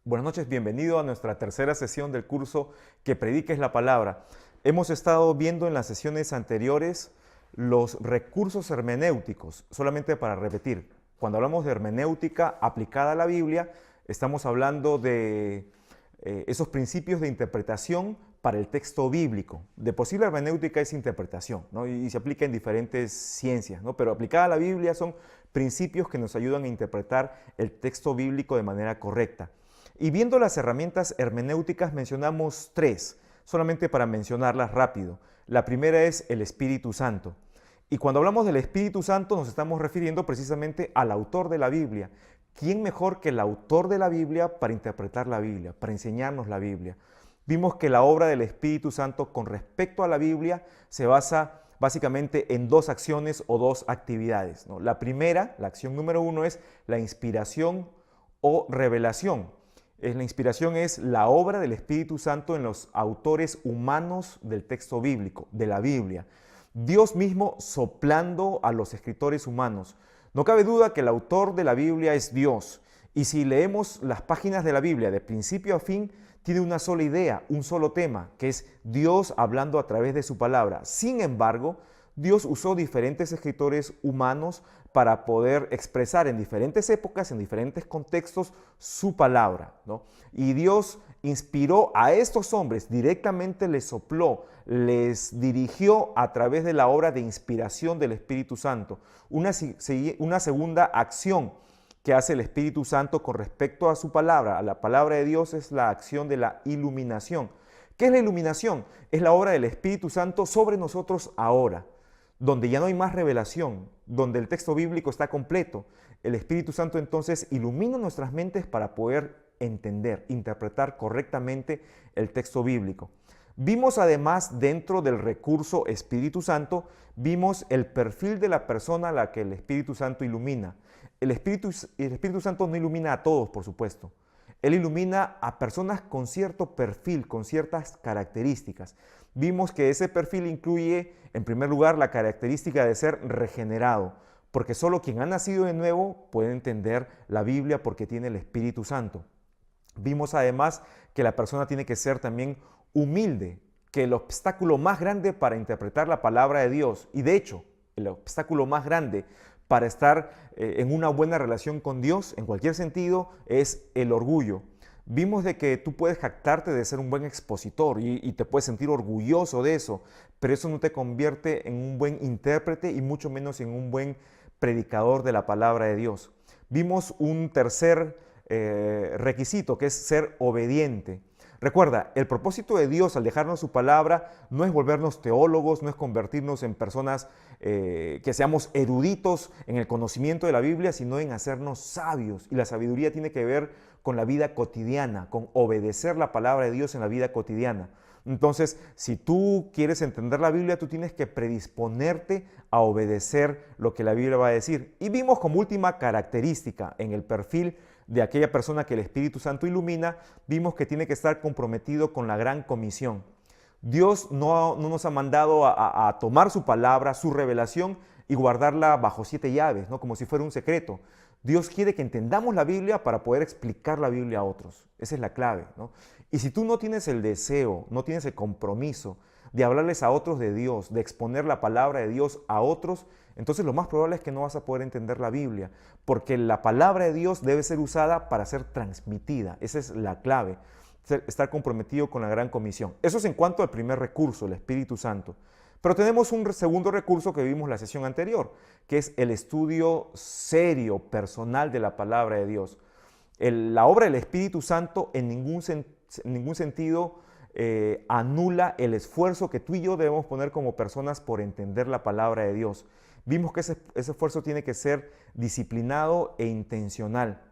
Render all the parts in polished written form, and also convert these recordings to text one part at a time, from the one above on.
Buenas noches, bienvenido a nuestra tercera sesión del curso Que prediques la palabra. Hemos estado viendo en las sesiones anteriores los recursos hermenéuticos, solamente para repetir. Cuando hablamos de hermenéutica aplicada a la Biblia, estamos hablando de esos principios de interpretación para el texto bíblico. De posible hermenéutica es interpretación, ¿no? y se aplica en diferentes ciencias, ¿no? Pero aplicada a la Biblia son principios que nos ayudan a interpretar el texto bíblico de manera correcta. Y viendo las herramientas hermenéuticas mencionamos tres, solamente para mencionarlas rápido. La primera es el Espíritu Santo. Y cuando hablamos del Espíritu Santo nos estamos refiriendo precisamente al autor de la Biblia. ¿Quién mejor que el autor de la Biblia para interpretar la Biblia, para enseñarnos la Biblia? Vimos que la obra del Espíritu Santo con respecto a la Biblia se basa básicamente en dos acciones o dos actividades, ¿no? La primera, la acción número uno, es la inspiración o revelación. La inspiración es la obra del Espíritu Santo en los autores humanos del texto bíblico, de la Biblia. Dios mismo soplando a los escritores humanos. No cabe duda que el autor de la Biblia es Dios. Y si leemos las páginas de la Biblia de principio a fin, tiene una sola idea, un solo tema, que es Dios hablando a través de su palabra. Sin embargo, Dios usó diferentes escritores humanos para poder expresar en diferentes épocas, en diferentes contextos, su palabra, ¿no? Y Dios inspiró a estos hombres, directamente les sopló, les dirigió a través de la obra de inspiración del Espíritu Santo. Una segunda acción que hace el Espíritu Santo con respecto a su palabra, a la palabra de Dios, es la acción de la iluminación. ¿Qué es la iluminación? Es la obra del Espíritu Santo sobre nosotros ahora, donde ya no hay más revelación, donde el texto bíblico está completo. El Espíritu Santo entonces ilumina nuestras mentes para poder entender, interpretar correctamente el texto bíblico. Vimos además dentro del recurso Espíritu Santo, vimos el perfil de la persona a la que el Espíritu Santo ilumina. El Espíritu Santo no ilumina a todos, por supuesto. Él ilumina a personas con cierto perfil, con ciertas características. Vimos que ese perfil incluye, en primer lugar, la característica de ser regenerado, porque solo quien ha nacido de nuevo puede entender la Biblia porque tiene el Espíritu Santo. Vimos además que la persona tiene que ser también humilde, que el obstáculo más grande para interpretar la palabra de Dios, y de hecho, el obstáculo más grande para estar en una buena relación con Dios, en cualquier sentido, es el orgullo. Vimos de que tú puedes jactarte de ser un buen expositor y te puedes sentir orgulloso de eso, pero eso no te convierte en un buen intérprete y mucho menos en un buen predicador de la palabra de Dios. Vimos un tercer requisito, que es ser obediente. Recuerda, el propósito de Dios al dejarnos su palabra no es volvernos teólogos, no es convertirnos en personas que seamos eruditos en el conocimiento de la Biblia, sino en hacernos sabios. Y la sabiduría tiene que ver con la vida cotidiana, con obedecer la palabra de Dios en la vida cotidiana. Entonces, si tú quieres entender la Biblia, tú tienes que predisponerte a obedecer lo que la Biblia va a decir. Y vimos como última característica en el perfil de aquella persona que el Espíritu Santo ilumina, vimos que tiene que estar comprometido con la gran comisión. Dios no nos ha mandado a tomar su palabra, su revelación y guardarla bajo 7 llaves, ¿no? Como si fuera un secreto. Dios quiere que entendamos la Biblia para poder explicar la Biblia a otros. Esa es la clave, ¿no? Y si tú no tienes el deseo, no tienes el compromiso de hablarles a otros de Dios, de exponer la palabra de Dios a otros, entonces lo más probable es que no vas a poder entender la Biblia, porque la palabra de Dios debe ser usada para ser transmitida. Esa es la clave, estar comprometido con la gran comisión. Eso es en cuanto al primer recurso, el Espíritu Santo. Pero tenemos un segundo recurso que vimos la sesión anterior, que es el estudio serio, personal de la palabra de Dios. La obra del Espíritu Santo en ningún sentido anula el esfuerzo que tú y yo debemos poner como personas por entender la palabra de Dios. Vimos que ese esfuerzo tiene que ser disciplinado e intencional.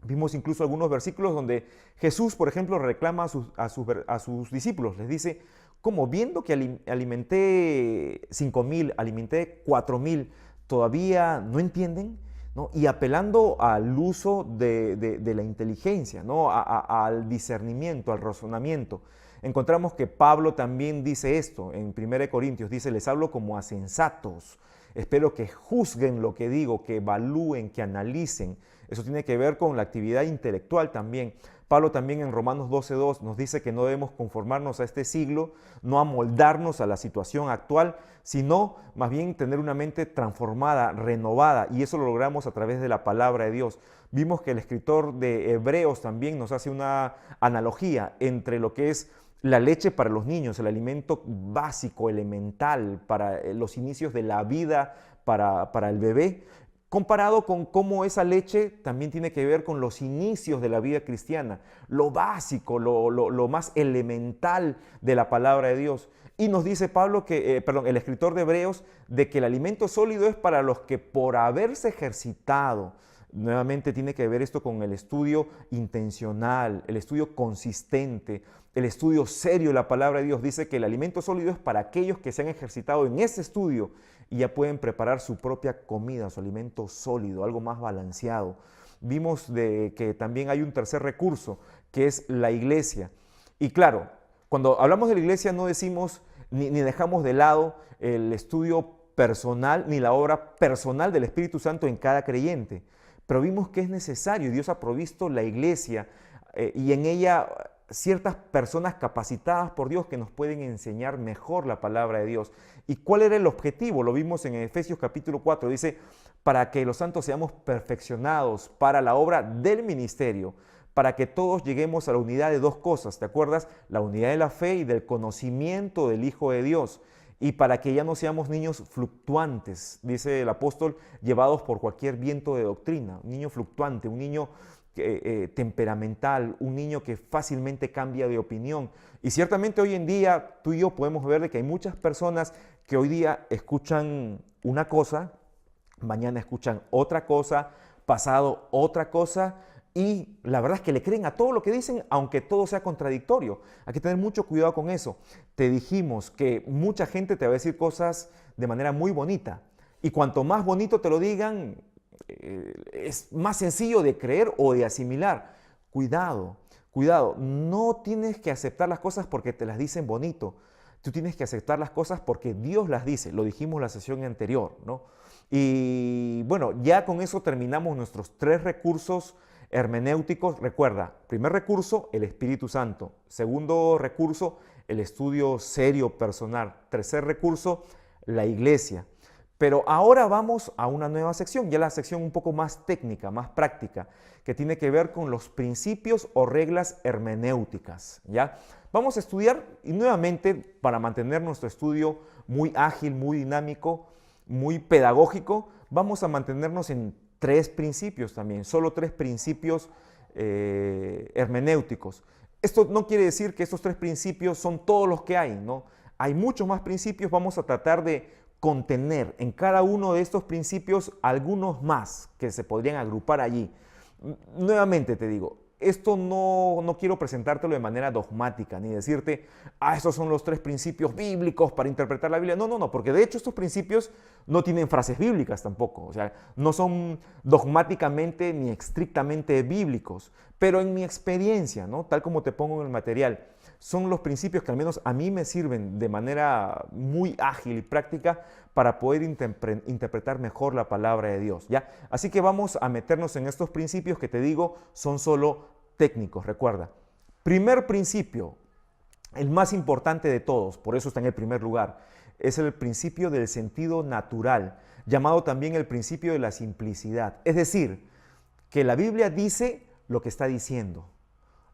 Vimos incluso algunos versículos donde Jesús, por ejemplo, reclama a sus discípulos. Les dice, ¿cómo? Viendo que alimenté 5,000, alimenté 4,000, ¿todavía no entienden? ¿No? Y apelando al uso de la inteligencia, ¿no? Al discernimiento, al razonamiento. encontramos que Pablo también dice esto en 1 Corintios, dice, les hablo como a sensatos, espero que juzguen lo que digo, que evalúen, que analicen. Eso tiene que ver con la actividad intelectual también. Pablo también en Romanos 12:2 nos dice que no debemos conformarnos a este siglo, no amoldarnos a la situación actual, sino más bien tener una mente transformada, renovada, y eso lo logramos a través de la palabra de Dios. Vimos que el escritor de Hebreos también nos hace una analogía entre lo que es la leche para los niños, el alimento básico, elemental para los inicios de la vida para el bebé, comparado con cómo esa leche también tiene que ver con los inicios de la vida cristiana, lo básico, lo más elemental de la palabra de Dios. Y nos dice Pablo el escritor de Hebreos, de que el alimento sólido es para los que por haberse ejercitado. Nuevamente tiene que ver esto con el estudio intencional, el estudio consistente, el estudio serio de la palabra de Dios. Dice que el alimento sólido es para aquellos que se han ejercitado en ese estudio y ya pueden preparar su propia comida, su alimento sólido, algo más balanceado. Vimos que también hay un tercer recurso, que es la iglesia. Y claro, cuando hablamos de la iglesia no decimos ni dejamos de lado el estudio personal ni la obra personal del Espíritu Santo en cada creyente. Pero vimos que es necesario, Dios ha provisto la iglesia y en ella ciertas personas capacitadas por Dios que nos pueden enseñar mejor la palabra de Dios. ¿Y cuál era el objetivo? Lo vimos en Efesios capítulo 4, dice, para que los santos seamos perfeccionados para la obra del ministerio, para que todos lleguemos a la unidad de dos cosas, ¿te acuerdas? La unidad de la fe y del conocimiento del Hijo de Dios. Y para que ya no seamos niños fluctuantes, dice el apóstol, llevados por cualquier viento de doctrina. Un niño fluctuante, un niño temperamental, un niño que fácilmente cambia de opinión. Y ciertamente hoy en día tú y yo podemos ver de que hay muchas personas que hoy día escuchan una cosa, mañana escuchan otra cosa, pasado otra cosa, y la verdad es que le creen a todo lo que dicen, aunque todo sea contradictorio. Hay que tener mucho cuidado con eso. Te dijimos que mucha gente te va a decir cosas de manera muy bonita, y cuanto más bonito te lo digan, es más sencillo de creer o de asimilar. Cuidado, cuidado, no tienes que aceptar las cosas porque te las dicen bonito. Tú tienes que aceptar las cosas porque Dios las dice. Lo dijimos en la sesión anterior, ¿no? Y bueno, ya con eso terminamos nuestros 3 recursos hermenéuticos. Recuerda, primer recurso, el Espíritu Santo. Segundo recurso, el estudio serio personal. Tercer recurso, la iglesia. Pero ahora vamos a una nueva sección, ya la sección un poco más técnica, más práctica, que tiene que ver con los principios o reglas hermenéuticas, ¿ya? Vamos a estudiar, y nuevamente, para mantener nuestro estudio muy ágil, muy dinámico, muy pedagógico, vamos a mantenernos en 3 principios también, solo 3 principios hermenéuticos. Esto no quiere decir que estos 3 principios son todos los que hay, ¿no? Hay muchos más principios, vamos a tratar de contener en cada uno de estos principios algunos más que se podrían agrupar allí. Nuevamente te digo, esto no quiero presentártelo de manera dogmática, ni decirte, estos son los 3 principios bíblicos para interpretar la Biblia. No, porque de hecho estos principios no tienen frases bíblicas tampoco, o sea, no son dogmáticamente ni estrictamente bíblicos, pero en mi experiencia, ¿no? Tal como te pongo en el material, son los principios que al menos a mí me sirven de manera muy ágil y práctica para poder interpretar mejor la palabra de Dios, ¿ya? Así que vamos a meternos en estos principios que te digo son solo técnicos, recuerda. Primer principio, el más importante de todos, por eso está en el primer lugar, es el principio del sentido natural, llamado también el principio de la simplicidad. Es decir, que la Biblia dice lo que está diciendo.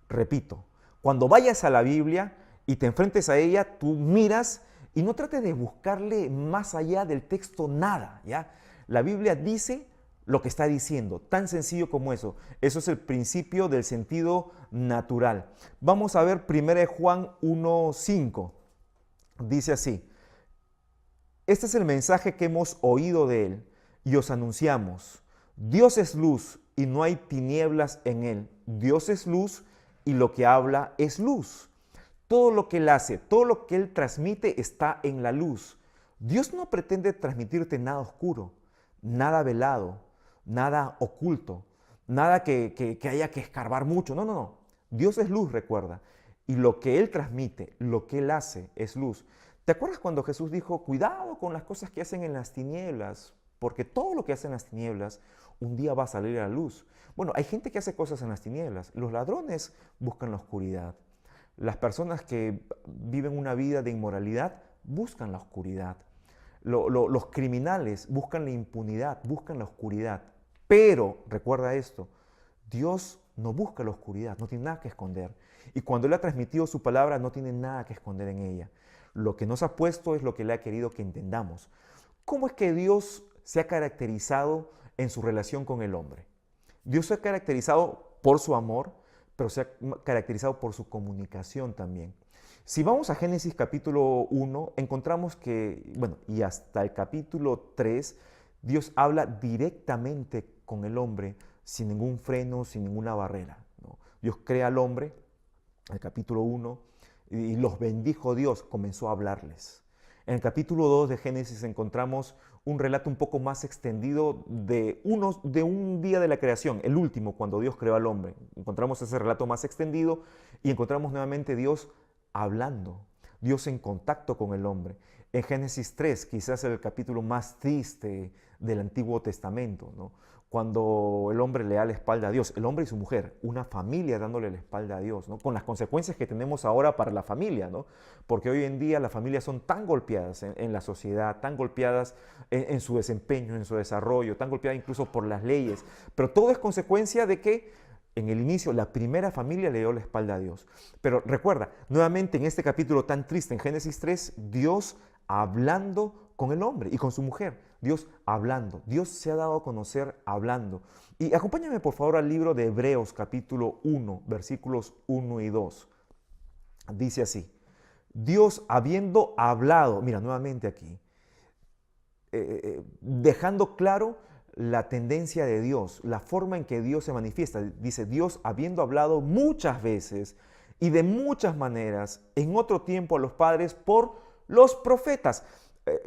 Repito, cuando vayas a la Biblia y te enfrentes a ella, tú miras y no trates de buscarle más allá del texto nada, ¿ya? La Biblia dice lo que está diciendo, tan sencillo como eso. Eso es el principio del sentido natural. Vamos a ver 1 Juan 1:5. Dice así: este es el mensaje que hemos oído de él y os anunciamos. Dios es luz y no hay tinieblas en él. Dios es luz y lo que habla es luz. Todo lo que él hace, todo lo que él transmite está en la luz. Dios no pretende transmitirte nada oscuro, nada velado, nada oculto, nada que haya que escarbar mucho. No. Dios es luz, recuerda. y lo que Él transmite, lo que Él hace es luz. ¿Te acuerdas cuando Jesús dijo, cuidado con las cosas que hacen en las tinieblas? Porque todo lo que hacen en las tinieblas un día va a salir a la luz. Bueno, hay gente que hace cosas en las tinieblas. Los ladrones buscan la oscuridad. Las personas que viven una vida de inmoralidad buscan la oscuridad. Los criminales buscan la impunidad, buscan la oscuridad. Pero, recuerda esto, Dios no busca la oscuridad, no tiene nada que esconder. Y cuando Él ha transmitido su palabra, no tiene nada que esconder en ella. Lo que nos ha puesto es lo que Él ha querido que entendamos. ¿Cómo es que Dios se ha caracterizado en su relación con el hombre? Dios se ha caracterizado por su amor, pero se ha caracterizado por su comunicación también. Si vamos a Génesis capítulo 1, encontramos que, bueno, y hasta el capítulo 3, Dios habla directamente con el hombre sin ningún freno, sin ninguna barrera, ¿no? Dios crea al hombre, el capítulo 1, y los bendijo Dios, comenzó a hablarles. En el capítulo 2 de Génesis encontramos un relato un poco más extendido de un día de la creación, el último, cuando Dios creó al hombre. Encontramos ese relato más extendido y encontramos nuevamente Dios hablando, Dios en contacto con el hombre. En Génesis 3, quizás el capítulo más triste del Antiguo Testamento, ¿no? Cuando el hombre le da la espalda a Dios, el hombre y su mujer, una familia dándole la espalda a Dios, ¿no? Con las consecuencias que tenemos ahora para la familia, ¿no? Porque hoy en día las familias son tan golpeadas en la sociedad, tan golpeadas en su desempeño, en su desarrollo, tan golpeadas incluso por las leyes, pero todo es consecuencia de que en el inicio la primera familia le dio la espalda a Dios. Pero recuerda, nuevamente en este capítulo tan triste, en Génesis 3, Dios hablando con el hombre y con su mujer. Dios hablando. Dios se ha dado a conocer hablando. Y acompáñame por favor al libro de Hebreos capítulo 1, versículos 1 y 2. Dice así: Dios habiendo hablado, mira nuevamente aquí, dejando claro la tendencia de Dios, la forma en que Dios se manifiesta. Dice, Dios habiendo hablado muchas veces y de muchas maneras en otro tiempo a los padres por los profetas.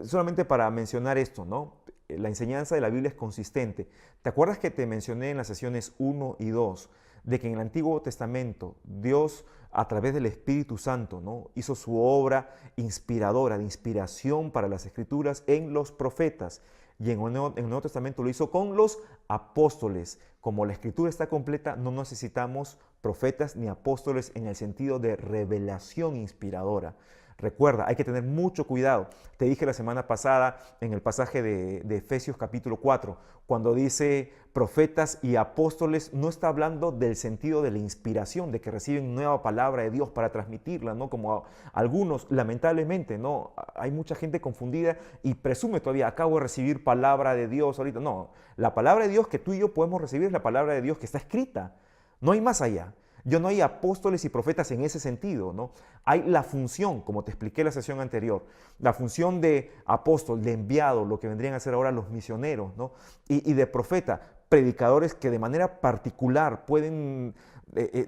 Solamente para mencionar esto, ¿no? La enseñanza de la Biblia es consistente. ¿Te acuerdas que te mencioné en las sesiones 1 y 2 de que en el Antiguo Testamento Dios a través del Espíritu Santo, ¿no?, hizo su obra inspiradora, de inspiración para las Escrituras en los profetas? Y en el Nuevo Testamento lo hizo con los apóstoles. Como la Escritura está completa, no necesitamos profetas ni apóstoles en el sentido de revelación inspiradora. Recuerda, hay que tener mucho cuidado. Te dije la semana pasada en el pasaje de Efesios capítulo 4, cuando dice profetas y apóstoles, no está hablando del sentido de la inspiración, de que reciben nueva palabra de Dios para transmitirla, ¿no? Como algunos, lamentablemente, ¿no? Hay mucha gente confundida y presume todavía, acabo de recibir palabra de Dios ahorita. No, la palabra de Dios que tú y yo podemos recibir es la palabra de Dios que está escrita. No hay más allá. No hay apóstoles y profetas en ese sentido, ¿no? Hay la función, como te expliqué en la sesión anterior, la función de apóstol, de enviado, lo que vendrían a ser ahora los misioneros, ¿no? Y de profeta, predicadores que de manera particular pueden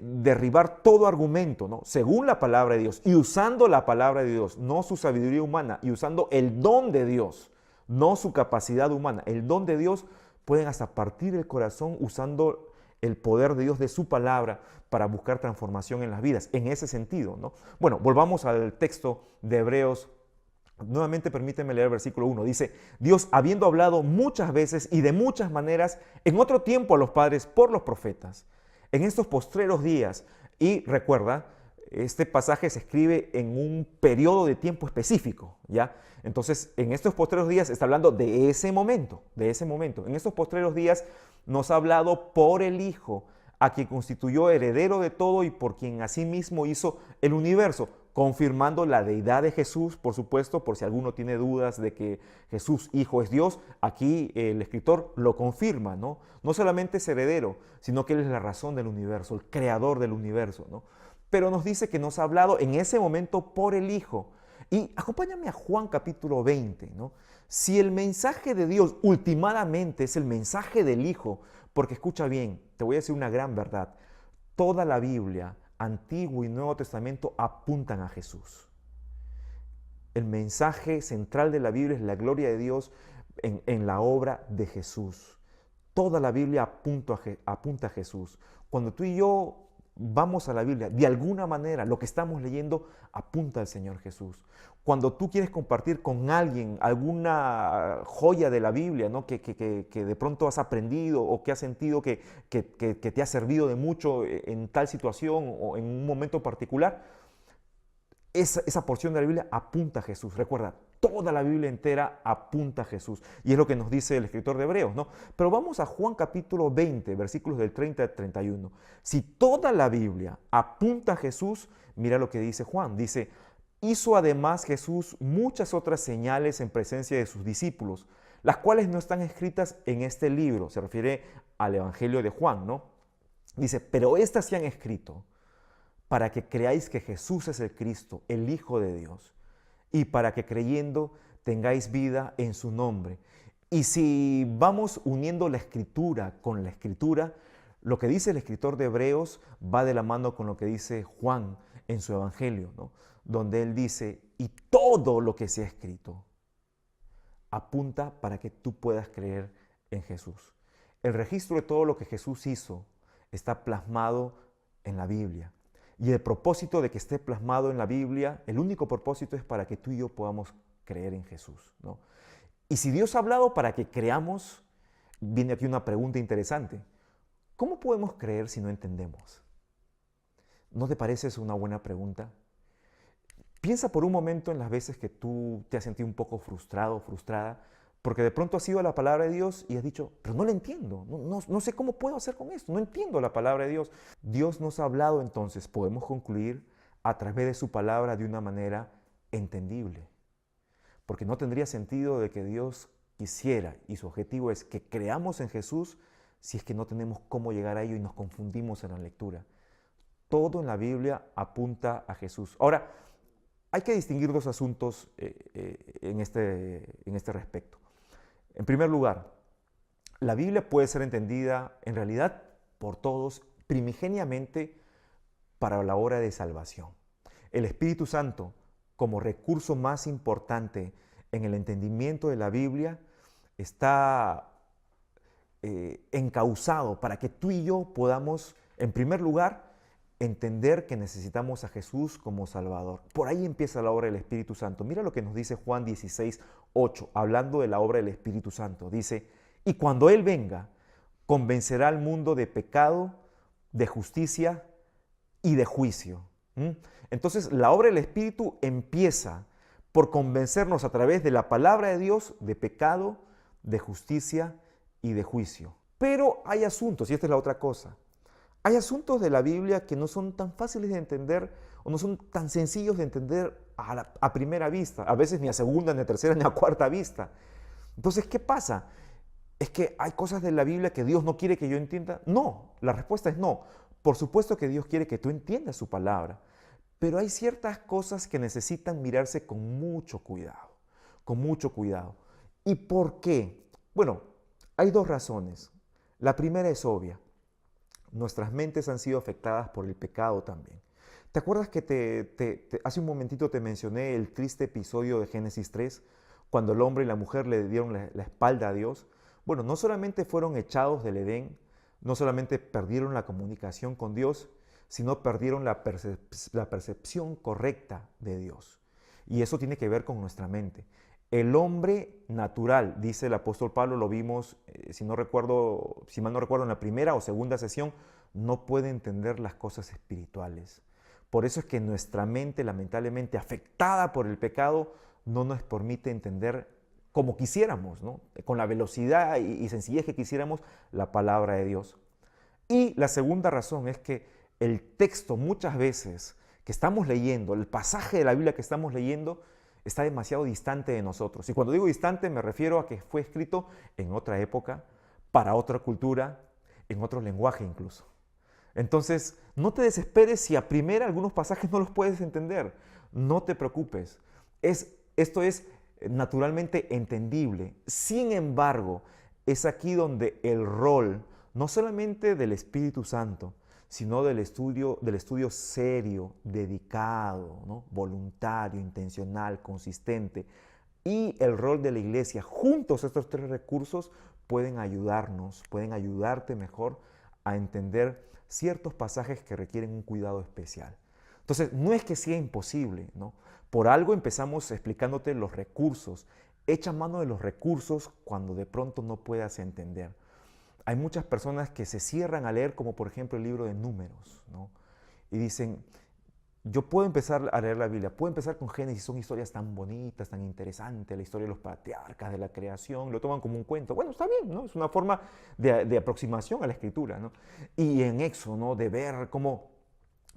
derribar todo argumento, ¿no?, según la palabra de Dios y usando la palabra de Dios, no su sabiduría humana, y usando el don de Dios, no su capacidad humana, el don de Dios. Pueden hasta partir el corazón usando el poder de Dios, de su palabra, para buscar transformación en las vidas, en ese sentido, ¿no? Bueno, volvamos al texto de Hebreos. Nuevamente permíteme leer el versículo 1. Dice, Dios habiendo hablado muchas veces y de muchas maneras en otro tiempo a los padres por los profetas, en estos postreros días. Y recuerda, este pasaje se escribe en un periodo de tiempo específico, ¿ya? Entonces, en estos postreros días está hablando de ese momento, de ese momento. En estos postreros días nos ha hablado por el Hijo, a quien constituyó heredero de todo y por quien asimismo hizo el universo, confirmando la deidad de Jesús, por supuesto, por si alguno tiene dudas de que Jesús, Hijo, es Dios. Aquí el escritor lo confirma, ¿no? No solamente es heredero, sino que Él es la razón del universo, el creador del universo, ¿no? Pero nos dice que nos ha hablado en ese momento por el Hijo. Y acompáñame a Juan capítulo 20, ¿no? Si el mensaje de Dios ultimadamente es el mensaje del Hijo, porque escucha bien, te voy a decir una gran verdad, toda la Biblia, Antiguo y Nuevo Testamento, apuntan a Jesús. El mensaje central de la Biblia es la gloria de Dios en la obra de Jesús. Toda la Biblia apunta a Jesús. Cuando tú y yo vamos a la Biblia, de alguna manera lo que estamos leyendo apunta al Señor Jesús. Cuando tú quieres compartir con alguien alguna joya de la Biblia, ¿no? que de pronto has aprendido o que has sentido que te ha servido de mucho en tal situación o en un momento particular, esa porción de la Biblia apunta a Jesús. Recuerda, toda la Biblia entera apunta a Jesús. Y es lo que nos dice el escritor de Hebreos, ¿no? Pero vamos a Juan capítulo 20, versículos del 30 al 31. Si toda la Biblia apunta a Jesús, mira lo que dice Juan. Dice, hizo además Jesús muchas otras señales en presencia de sus discípulos, las cuales no están escritas en este libro. Se refiere al Evangelio de Juan, ¿no? Dice, pero estas se han escrito para que creáis que Jesús es el Cristo, el Hijo de Dios, y para que creyendo tengáis vida en su nombre. Y si vamos uniendo la Escritura con la Escritura, lo que dice el escritor de Hebreos va de la mano con lo que dice Juan en su Evangelio, ¿no? Donde él dice, y todo lo que se ha escrito apunta para que tú puedas creer en Jesús. El registro de todo lo que Jesús hizo está plasmado en la Biblia. Y el propósito de que esté plasmado en la Biblia, el único propósito es para que tú y yo podamos creer en Jesús, ¿no? Y si Dios ha hablado para que creamos, viene aquí una pregunta interesante. ¿Cómo podemos creer si no entendemos? ¿No te parece eso una buena pregunta? Piensa por un momento en las veces que tú te has sentido un poco frustrado o frustrada, porque de pronto has ido a la palabra de Dios y has dicho, pero no la entiendo, no sé cómo puedo hacer con esto, no entiendo la palabra de Dios. Dios nos ha hablado, entonces podemos concluir a través de su palabra de una manera entendible. Porque no tendría sentido de que Dios quisiera, y su objetivo es que creamos en Jesús, si es que no tenemos cómo llegar a ello y nos confundimos en la lectura. Todo en la Biblia apunta a Jesús. Ahora, hay que distinguir dos asuntos en este respecto. En primer lugar, la Biblia puede ser entendida en realidad por todos primigeniamente para la obra de salvación. El Espíritu Santo, como recurso más importante en el entendimiento de la Biblia, está encauzado para que tú y yo podamos, en primer lugar, entender que necesitamos a Jesús como Salvador. Por ahí empieza la obra del Espíritu Santo. Mira lo que nos dice Juan 16, 8, hablando de la obra del Espíritu Santo. Dice, y cuando Él venga, convencerá al mundo de pecado, de justicia y de juicio. Entonces, la obra del Espíritu empieza por convencernos a través de la palabra de Dios de pecado, de justicia y de juicio. Pero hay asuntos, y esta es la otra cosa. Hay asuntos de la Biblia que no son tan fáciles de entender o no son tan sencillos de entender a primera vista, a veces ni a segunda, ni a tercera, ni a cuarta vista. Entonces, ¿qué pasa? ¿Es que hay cosas de la Biblia que Dios no quiere que yo entienda? No, la respuesta es no. Por supuesto que Dios quiere que tú entiendas su palabra, pero hay ciertas cosas que necesitan mirarse con mucho cuidado, con mucho cuidado. ¿Y por qué? Bueno, hay dos razones. La primera es obvia. Nuestras mentes han sido afectadas por el pecado también. ¿Te acuerdas que hace un momentito te mencioné el triste episodio de Génesis 3, cuando el hombre y la mujer le dieron la espalda a Dios? Bueno, no solamente fueron echados del Edén, no solamente perdieron la comunicación con Dios, sino perdieron la percepción correcta de Dios. Y eso tiene que ver con nuestra mente. El hombre natural, dice el apóstol Pablo, lo vimos, si mal no recuerdo, en la primera o segunda sesión, no puede entender las cosas espirituales. Por eso es que nuestra mente, lamentablemente afectada por el pecado, no nos permite entender como quisiéramos, ¿no? Con la velocidad y sencillez que quisiéramos, la palabra de Dios. Y la segunda razón es que el texto muchas veces que estamos leyendo, el pasaje de la Biblia que estamos leyendo, está demasiado distante de nosotros. Y cuando digo distante me refiero a que fue escrito en otra época, para otra cultura, en otro lenguaje incluso. Entonces, no te desesperes si a primera algunos pasajes no los puedes entender. No te preocupes. Esto es naturalmente entendible. Sin embargo, es aquí donde el rol, no solamente del Espíritu Santo, sino del estudio serio, dedicado, ¿no? Voluntario, intencional, consistente. Y el rol de la iglesia, juntos estos tres recursos, pueden ayudarnos, pueden ayudarte mejor a entender ciertos pasajes que requieren un cuidado especial. Entonces, no es que sea imposible, ¿no? Por algo empezamos explicándote los recursos. Echa mano de los recursos cuando de pronto no puedas entender. Hay muchas personas que se cierran a leer, como por ejemplo el libro de Números, ¿no? Y dicen, yo puedo empezar a leer la Biblia, puedo empezar con Génesis, son historias tan bonitas, tan interesantes, la historia de los patriarcas, de la creación, lo toman como un cuento. Bueno, está bien, ¿no? Es una forma de aproximación a la escritura, ¿no? Y en Éxodo, ¿no? De ver cómo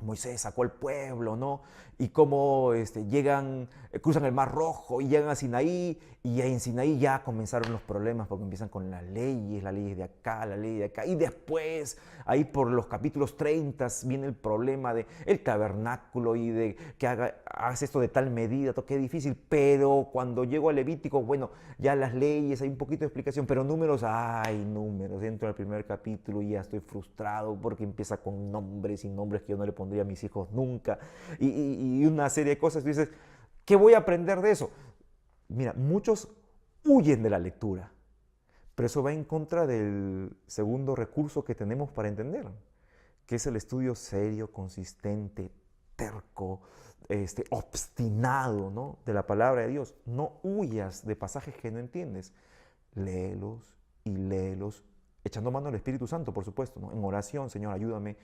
Moisés sacó al pueblo, ¿no? Y cómo llegan, cruzan el Mar Rojo y llegan a Sinaí, y en Sinaí ya comenzaron los problemas porque empiezan con las leyes de acá, la ley de acá, y después, ahí por los capítulos 30, viene el problema del tabernáculo y de que hagas esto de tal medida, qué difícil, pero cuando llego a Levítico, bueno, ya las leyes, hay un poquito de explicación, pero números, entro al primer capítulo y ya estoy frustrado porque empieza con nombres y nombres que yo no le pondría a mis hijos nunca, y una serie de cosas. Tú dices, ¿qué voy a aprender de eso? Mira, muchos huyen de la lectura, pero eso va en contra del segundo recurso que tenemos para entender, que es el estudio serio, consistente, terco, obstinado, ¿no? De la palabra de Dios. No huyas de pasajes que no entiendes. Léelos y léelos, echando mano al Espíritu Santo, por supuesto, ¿no? En oración, Señor, ayúdame.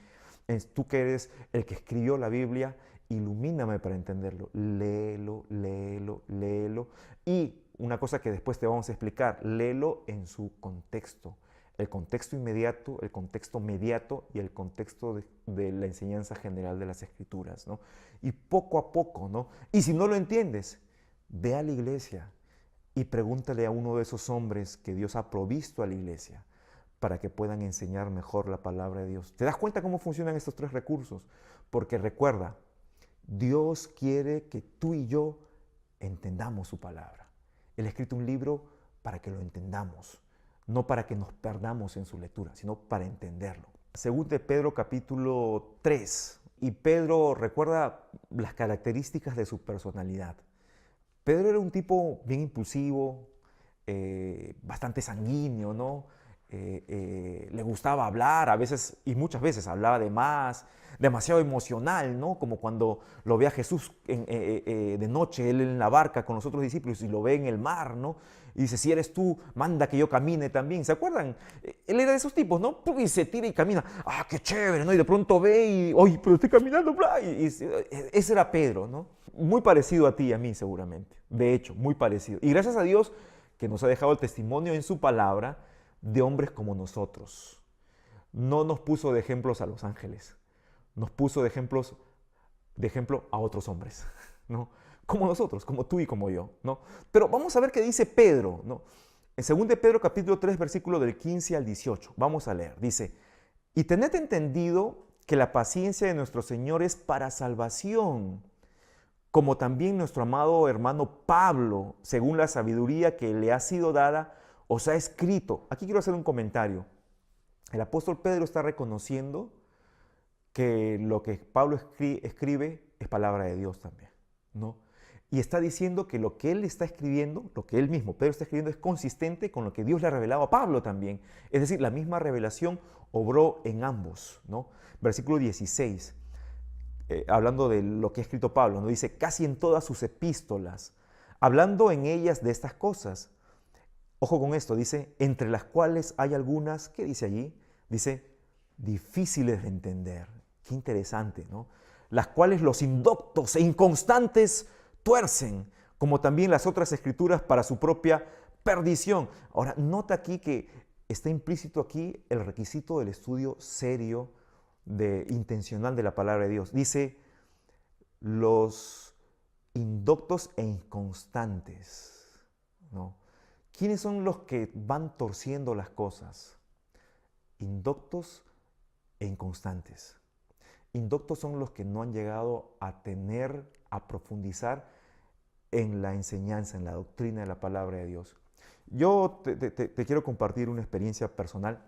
Tú que eres el que escribió la Biblia, ilumíname para entenderlo. Léelo, léelo, léelo. Y una cosa que después te vamos a explicar, léelo en su contexto. El contexto inmediato, el contexto mediato y el contexto de la enseñanza general de las Escrituras, ¿no? Y poco a poco, ¿no? Y si no lo entiendes, ve a la iglesia y pregúntale a uno de esos hombres que Dios ha provisto a la iglesia para que puedan enseñar mejor la palabra de Dios. ¿Te das cuenta cómo funcionan estos tres recursos? Porque recuerda, Dios quiere que tú y yo entendamos su palabra. Él ha escrito un libro para que lo entendamos, no para que nos perdamos en su lectura, sino para entenderlo. Según de Pedro capítulo 3, y Pedro recuerda las características de su personalidad. Pedro era un tipo bien impulsivo, bastante sanguíneo, ¿no? Le gustaba hablar, a veces y muchas veces hablaba de más, demasiado emocional, ¿no? Como cuando lo ve a Jesús de noche, él en la barca con los otros discípulos y lo ve en el mar, ¿no? Y dice, si eres tú, manda que yo camine también. ¿Se acuerdan? Él era de esos tipos, ¿no? Y se tira y camina. ¡Ah, qué chévere!, ¿no? Y de pronto ve y, ¡ay, pero estoy caminando! Bla, ese era Pedro, ¿no? Muy parecido a ti y a mí seguramente. De hecho, muy parecido. Y gracias a Dios que nos ha dejado el testimonio en su palabra de hombres como nosotros. No nos puso de ejemplos a los ángeles, nos puso de ejemplo a otros hombres, ¿no? Como nosotros, como tú y como yo, ¿no? Pero vamos a ver qué dice Pedro, ¿no? En 2 de Pedro capítulo 3, versículo del 15 al 18, vamos a leer, dice, y tened entendido que la paciencia de nuestro Señor es para salvación, como también nuestro amado hermano Pablo, según la sabiduría que le ha sido dada, os ha escrito. Aquí quiero hacer un comentario. El apóstol Pedro está reconociendo que lo que Pablo escribe es palabra de Dios también, ¿no? Y está diciendo que lo que él está escribiendo, lo que él mismo, Pedro, está escribiendo, es consistente con lo que Dios le ha revelado a Pablo también. Es decir, la misma revelación obró en ambos, ¿no? Versículo 16, hablando de lo que ha escrito Pablo, ¿no? Dice, casi en todas sus epístolas, hablando en ellas de estas cosas. Ojo con esto, dice, entre las cuales hay algunas, ¿qué dice allí? Dice, difíciles de entender. Qué interesante, ¿no? Las cuales los indoctos e inconstantes tuercen, como también las otras escrituras para su propia perdición. Ahora, nota aquí que está implícito aquí el requisito del estudio serio, intencional de la palabra de Dios. Dice, los indoctos e inconstantes, ¿no? ¿Quiénes son los que van torciendo las cosas? Indoctos e inconstantes. Indoctos son los que no han llegado a profundizar en la enseñanza, en la doctrina de la palabra de Dios. Yo te quiero compartir una experiencia personal.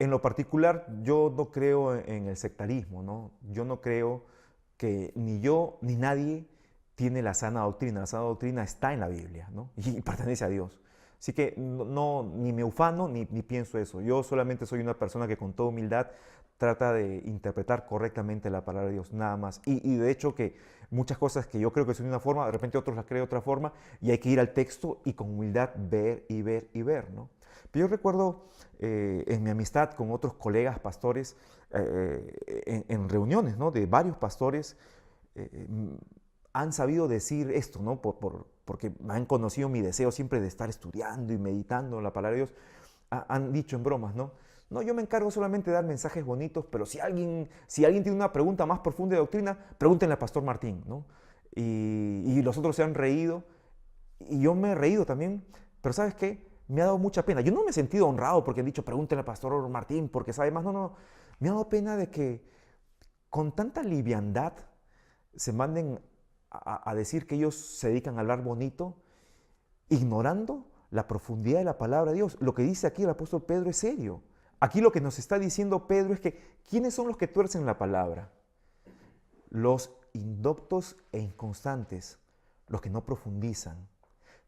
En lo particular, yo no creo en el sectarismo, ¿no? Yo no creo que ni yo ni nadie tiene la sana doctrina. La sana doctrina está en la Biblia, ¿no? Y pertenece a Dios. Así que ni me ufano ni pienso eso. Yo solamente soy una persona que con toda humildad trata de interpretar correctamente la palabra de Dios, nada más. Y de hecho que muchas cosas que yo creo que son de una forma, de repente otros las creen de otra forma, y hay que ir al texto y con humildad ver y ver y ver, ¿no? Pero yo recuerdo en mi amistad con otros colegas pastores, en reuniones, ¿no?, de varios pastores, eh, han sabido decir esto, ¿no? Porque han conocido mi deseo siempre de estar estudiando y meditando la palabra de Dios. Han dicho en bromas, ¿no? No, yo me encargo solamente de dar mensajes bonitos, pero si alguien tiene una pregunta más profunda de doctrina, pregúntenle al pastor Martín, ¿no? Y los otros se han reído, y yo me he reído también, pero ¿sabes qué? Me ha dado mucha pena. Yo no me he sentido honrado porque han dicho, pregúntenle al pastor Martín, porque sabe más. No, no, me ha dado pena de que con tanta liviandad se manden a decir que ellos se dedican a hablar bonito, ignorando la profundidad de la palabra de Dios. Lo que dice aquí el apóstol Pedro es serio. Aquí lo que nos está diciendo Pedro es que ¿quiénes son los que tuercen la palabra? Los indoctos e inconstantes, los que no profundizan.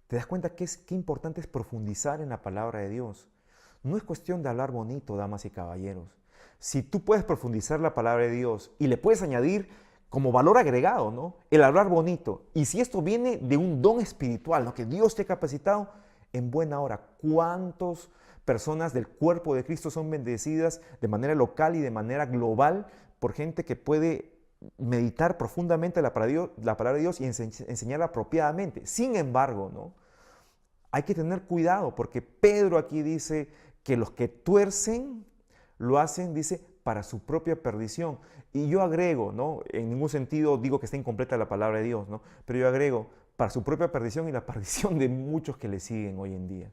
¿Te das cuenta qué importante es profundizar en la palabra de Dios? No es cuestión de hablar bonito, damas y caballeros. Si tú puedes profundizar la palabra de Dios y le puedes añadir como valor agregado, ¿no?, el hablar bonito, y si esto viene de un don espiritual, ¿no?, que Dios te ha capacitado, en buena hora. ¿Cuántas personas del cuerpo de Cristo son bendecidas de manera local y de manera global por gente que puede meditar profundamente la palabra de Dios y enseñarla apropiadamente? Sin embargo, ¿no?, hay que tener cuidado porque Pedro aquí dice que los que tuercen lo hacen, dice, para su propia perdición. Y yo agrego, ¿no?, en ningún sentido digo que esté incompleta la palabra de Dios, ¿no?, pero yo agrego, para su propia perdición y la perdición de muchos que le siguen hoy en día.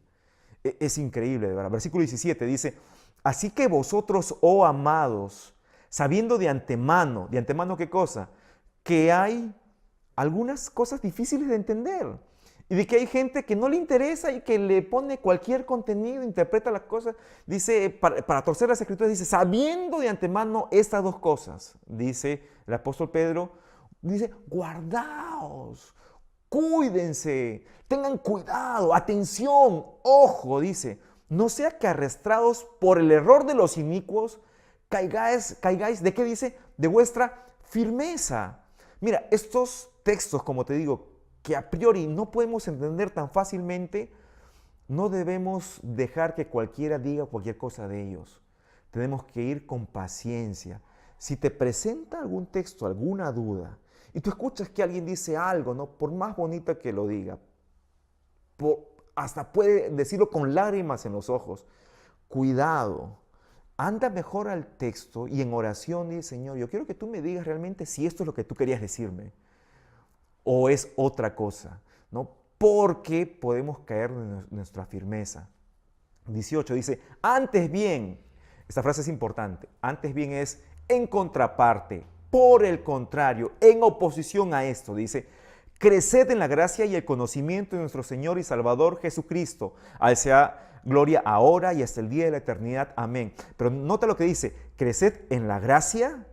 Es increíble, de verdad. Versículo 17 dice, así que vosotros, oh amados, sabiendo de antemano ¿qué cosa? Que hay algunas cosas difíciles de entender. Y de que hay gente que no le interesa y que le pone cualquier contenido, interpreta las cosas. Dice, para torcer las escrituras, dice, sabiendo de antemano estas dos cosas, dice el apóstol Pedro, dice, guardaos, cuídense, tengan cuidado, atención, ojo, dice, no sea que arrastrados por el error de los inicuos, caigáis, ¿de qué dice? De vuestra firmeza. Mira, estos textos, como te digo, que a priori no podemos entender tan fácilmente, no debemos dejar que cualquiera diga cualquier cosa de ellos. Tenemos que ir con paciencia. Si te presenta algún texto, alguna duda, y tú escuchas que alguien dice algo, ¿no?, por más bonita que lo diga, hasta puede decirlo con lágrimas en los ojos, cuidado, anda mejor al texto y en oración dice, Señor, yo quiero que tú me digas realmente si esto es lo que tú querías decirme o es otra cosa, ¿no? Porque podemos caer en nuestra firmeza. 18 dice, antes bien, esta frase es importante, antes bien es en contraparte, por el contrario, en oposición a esto, dice, creced en la gracia y el conocimiento de nuestro Señor y Salvador Jesucristo. A Él sea gloria ahora y hasta el día de la eternidad. Amén. Pero nota lo que dice, creced en la gracia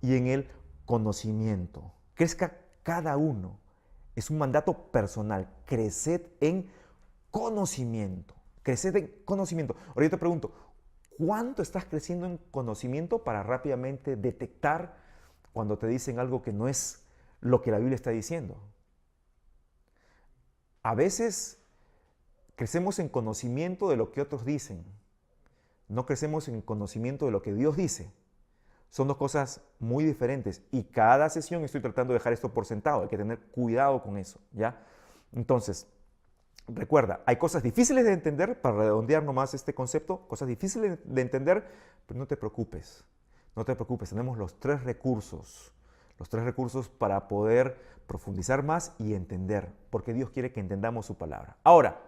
y en el conocimiento. Crezca cada uno. Es un mandato personal. Creced en conocimiento. Creced en conocimiento. Ahora yo te pregunto, ¿cuánto estás creciendo en conocimiento para rápidamente detectar cuando te dicen algo que no es lo que la Biblia está diciendo? A veces crecemos en conocimiento de lo que otros dicen. No crecemos en conocimiento de lo que Dios dice. Son dos cosas muy diferentes y cada sesión estoy tratando de dejar esto por sentado. Hay que tener cuidado con eso, ¿ya? Entonces, recuerda, hay cosas difíciles de entender, para redondear nomás este concepto, cosas difíciles de entender, pero no te preocupes, no te preocupes. Tenemos los tres recursos para poder profundizar más y entender, porque Dios quiere que entendamos su palabra. Ahora,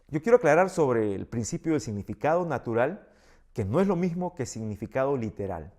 yo quiero aclarar sobre el principio del significado natural, que no es lo mismo que significado literal.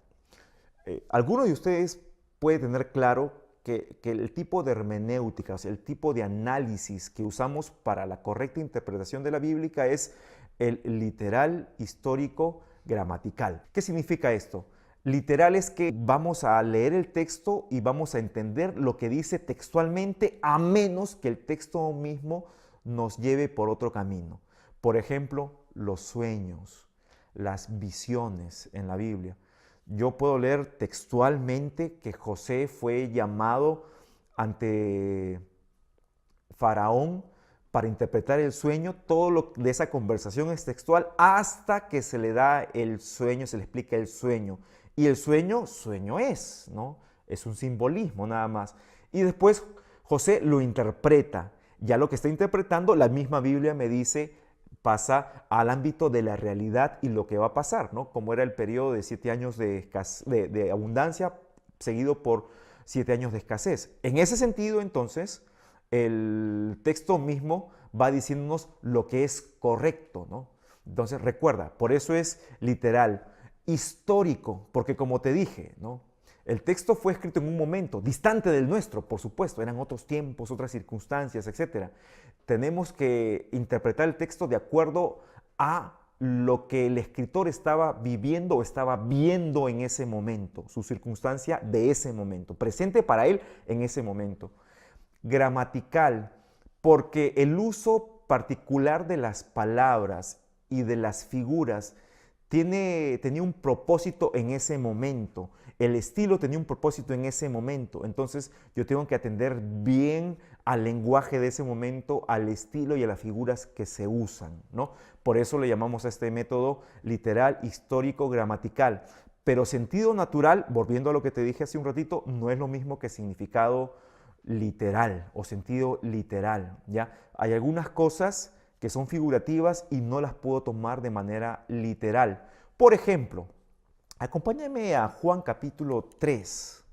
Alguno de ustedes puede tener claro que el tipo de hermenéutica, o sea, el tipo de análisis que usamos para la correcta interpretación de la Biblia es el literal, histórico, gramatical. ¿Qué significa esto? Literal es que vamos a leer el texto y vamos a entender lo que dice textualmente, a menos que el texto mismo nos lleve por otro camino. Por ejemplo, los sueños, las visiones en la Biblia. Yo puedo leer textualmente que José fue llamado ante Faraón para interpretar el sueño. Todo lo de esa conversación es textual hasta que se le da el sueño, se le explica el sueño. Y el sueño, sueño es, ¿no? Es un simbolismo nada más. Y después José lo interpreta. Ya lo que está interpretando, la misma Biblia me dice, pasa al ámbito de la realidad y lo que va a pasar, ¿no? Como era el periodo de 7 años de abundancia seguido por 7 años de escasez. En ese sentido, entonces, el texto mismo va diciéndonos lo que es correcto, ¿no? Entonces, recuerda, por eso es literal, histórico, porque como te dije, ¿no? El texto fue escrito en un momento distante del nuestro, por supuesto, eran otros tiempos, otras circunstancias, etc. Tenemos que interpretar el texto de acuerdo a lo que el escritor estaba viviendo o estaba viendo en ese momento, su circunstancia de ese momento, presente para él en ese momento. Gramatical, porque el uso particular de las palabras y de las figuras tenía un propósito en ese momento. El estilo tenía un propósito en ese momento. Entonces yo tengo que atender bien al lenguaje de ese momento, al estilo y a las figuras que se usan, ¿no? Por eso le llamamos a este método literal, histórico, gramatical. Pero sentido natural, volviendo a lo que te dije hace un ratito, no es lo mismo que significado literal o sentido literal, ¿ya? Hay algunas cosas que son figurativas y no las puedo tomar de manera literal. Por ejemplo, acompáñame a Juan capítulo 3.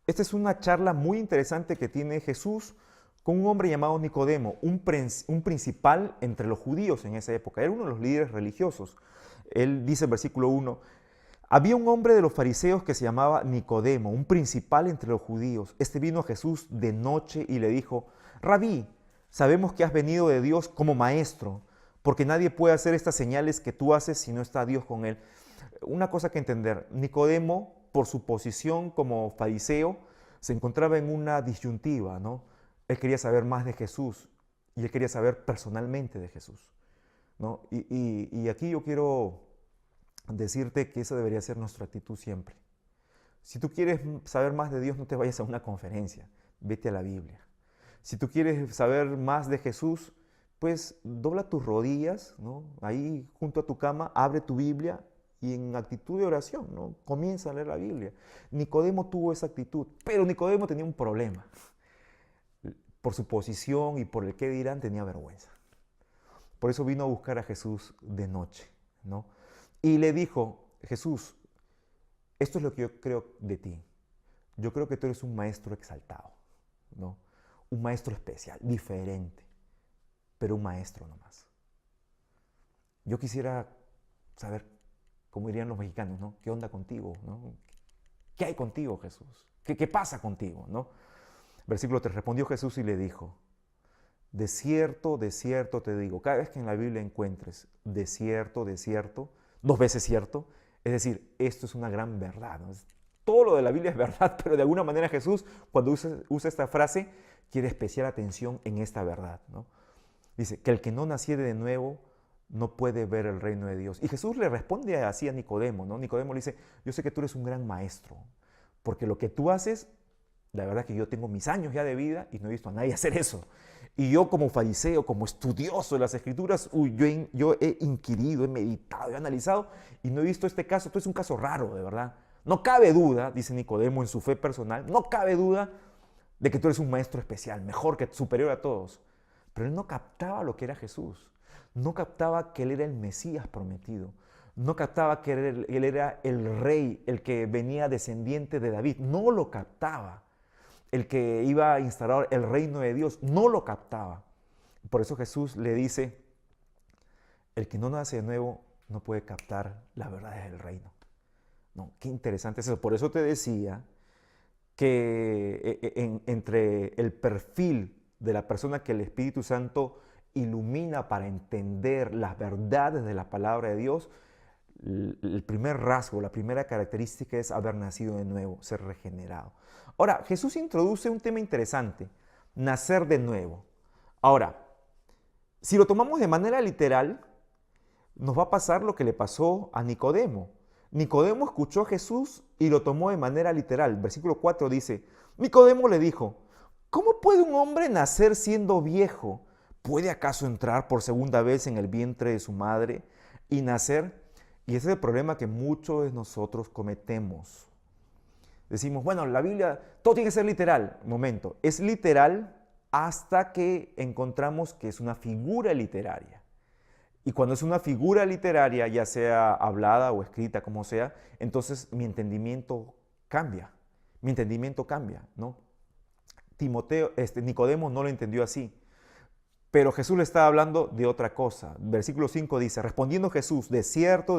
Esta es una charla muy interesante que tiene Jesús con un hombre llamado Nicodemo, un principal entre los judíos en esa época. Era uno de los líderes religiosos. Él dice en versículo 1, había un hombre de los fariseos que se llamaba Nicodemo, un principal entre los judíos. Este vino a Jesús de noche y le dijo, Rabí, sabemos que has venido de Dios como maestro, porque nadie puede hacer estas señales que tú haces si no está Dios con él. Una cosa que entender, Nicodemo, por su posición como fariseo, se encontraba en una disyuntiva, ¿no? Él quería saber más de Jesús y él quería saber personalmente de Jesús, ¿no? Y aquí yo quiero decirte que esa debería ser nuestra actitud siempre. Si tú quieres saber más de Dios, no te vayas a una conferencia, vete a la Biblia. Si tú quieres saber más de Jesús, pues dobla tus rodillas, ¿no? Ahí junto a tu cama, abre tu Biblia y en actitud de oración, ¿no? Comienza a leer la Biblia. Nicodemo tuvo esa actitud, pero Nicodemo tenía un problema. Por su posición y por el qué dirán, tenía vergüenza. Por eso vino a buscar a Jesús de noche, ¿no? Y le dijo, Jesús, esto es lo que yo creo de ti. Yo creo que tú eres un maestro exaltado, ¿no? Un maestro especial, diferente, pero un maestro nomás. Yo quisiera saber, como dirían los mexicanos, ¿no? ¿Qué onda contigo, no? ¿Qué hay contigo, Jesús? ¿Qué pasa contigo, no? Versículo 3, respondió Jesús y le dijo, de cierto te digo, cada vez que en la Biblia encuentres de cierto, 2 veces cierto, es decir, esto es una gran verdad, ¿no? Todo lo de la Biblia es verdad, pero de alguna manera Jesús, cuando usa esta frase, quiere especial atención en esta verdad, ¿no? Dice, que el que no naciere de nuevo no puede ver el reino de Dios. Y Jesús le responde así a Nicodemo, ¿no? Nicodemo le dice, yo sé que tú eres un gran maestro, porque lo que tú haces, la verdad es que yo tengo mis años ya de vida y no he visto a nadie hacer eso. Y yo como fariseo, como estudioso de las Escrituras, yo he inquirido, he meditado, he analizado y no he visto este caso. Esto es un caso raro, de verdad. No cabe duda, dice Nicodemo en su fe personal, no cabe duda de que tú eres un maestro especial, mejor que superior a todos. Pero él no captaba lo que era Jesús. No captaba que él era el Mesías prometido. No captaba que él era el rey, el que venía descendiente de David. No lo captaba. El que iba a instaurar el reino de Dios, no lo captaba. Por eso Jesús le dice, el que no nace de nuevo no puede captar las verdades del reino. No, qué interesante es eso. Por eso te decía que entre el perfil de la persona que el Espíritu Santo ilumina para entender las verdades de la palabra de Dios, el primer rasgo, la primera característica es haber nacido de nuevo, ser regenerado. Ahora, Jesús introduce un tema interesante, nacer de nuevo. Ahora, si lo tomamos de manera literal, nos va a pasar lo que le pasó a Nicodemo. Nicodemo escuchó a Jesús y lo tomó de manera literal. Versículo 4 dice, Nicodemo le dijo, ¿cómo puede un hombre nacer siendo viejo? ¿Puede acaso entrar por segunda vez en el vientre de su madre y nacer? Y ese es el problema que muchos de nosotros cometemos. Decimos, bueno, la Biblia, todo tiene que ser literal. Momento, es literal hasta que encontramos que es una figura literaria. Y cuando es una figura literaria, ya sea hablada o escrita, como sea, entonces mi entendimiento cambia. Mi entendimiento cambia, ¿no? Nicodemo no lo entendió así. Pero Jesús le estaba hablando de otra cosa. Versículo 5 dice, respondiendo Jesús, de cierto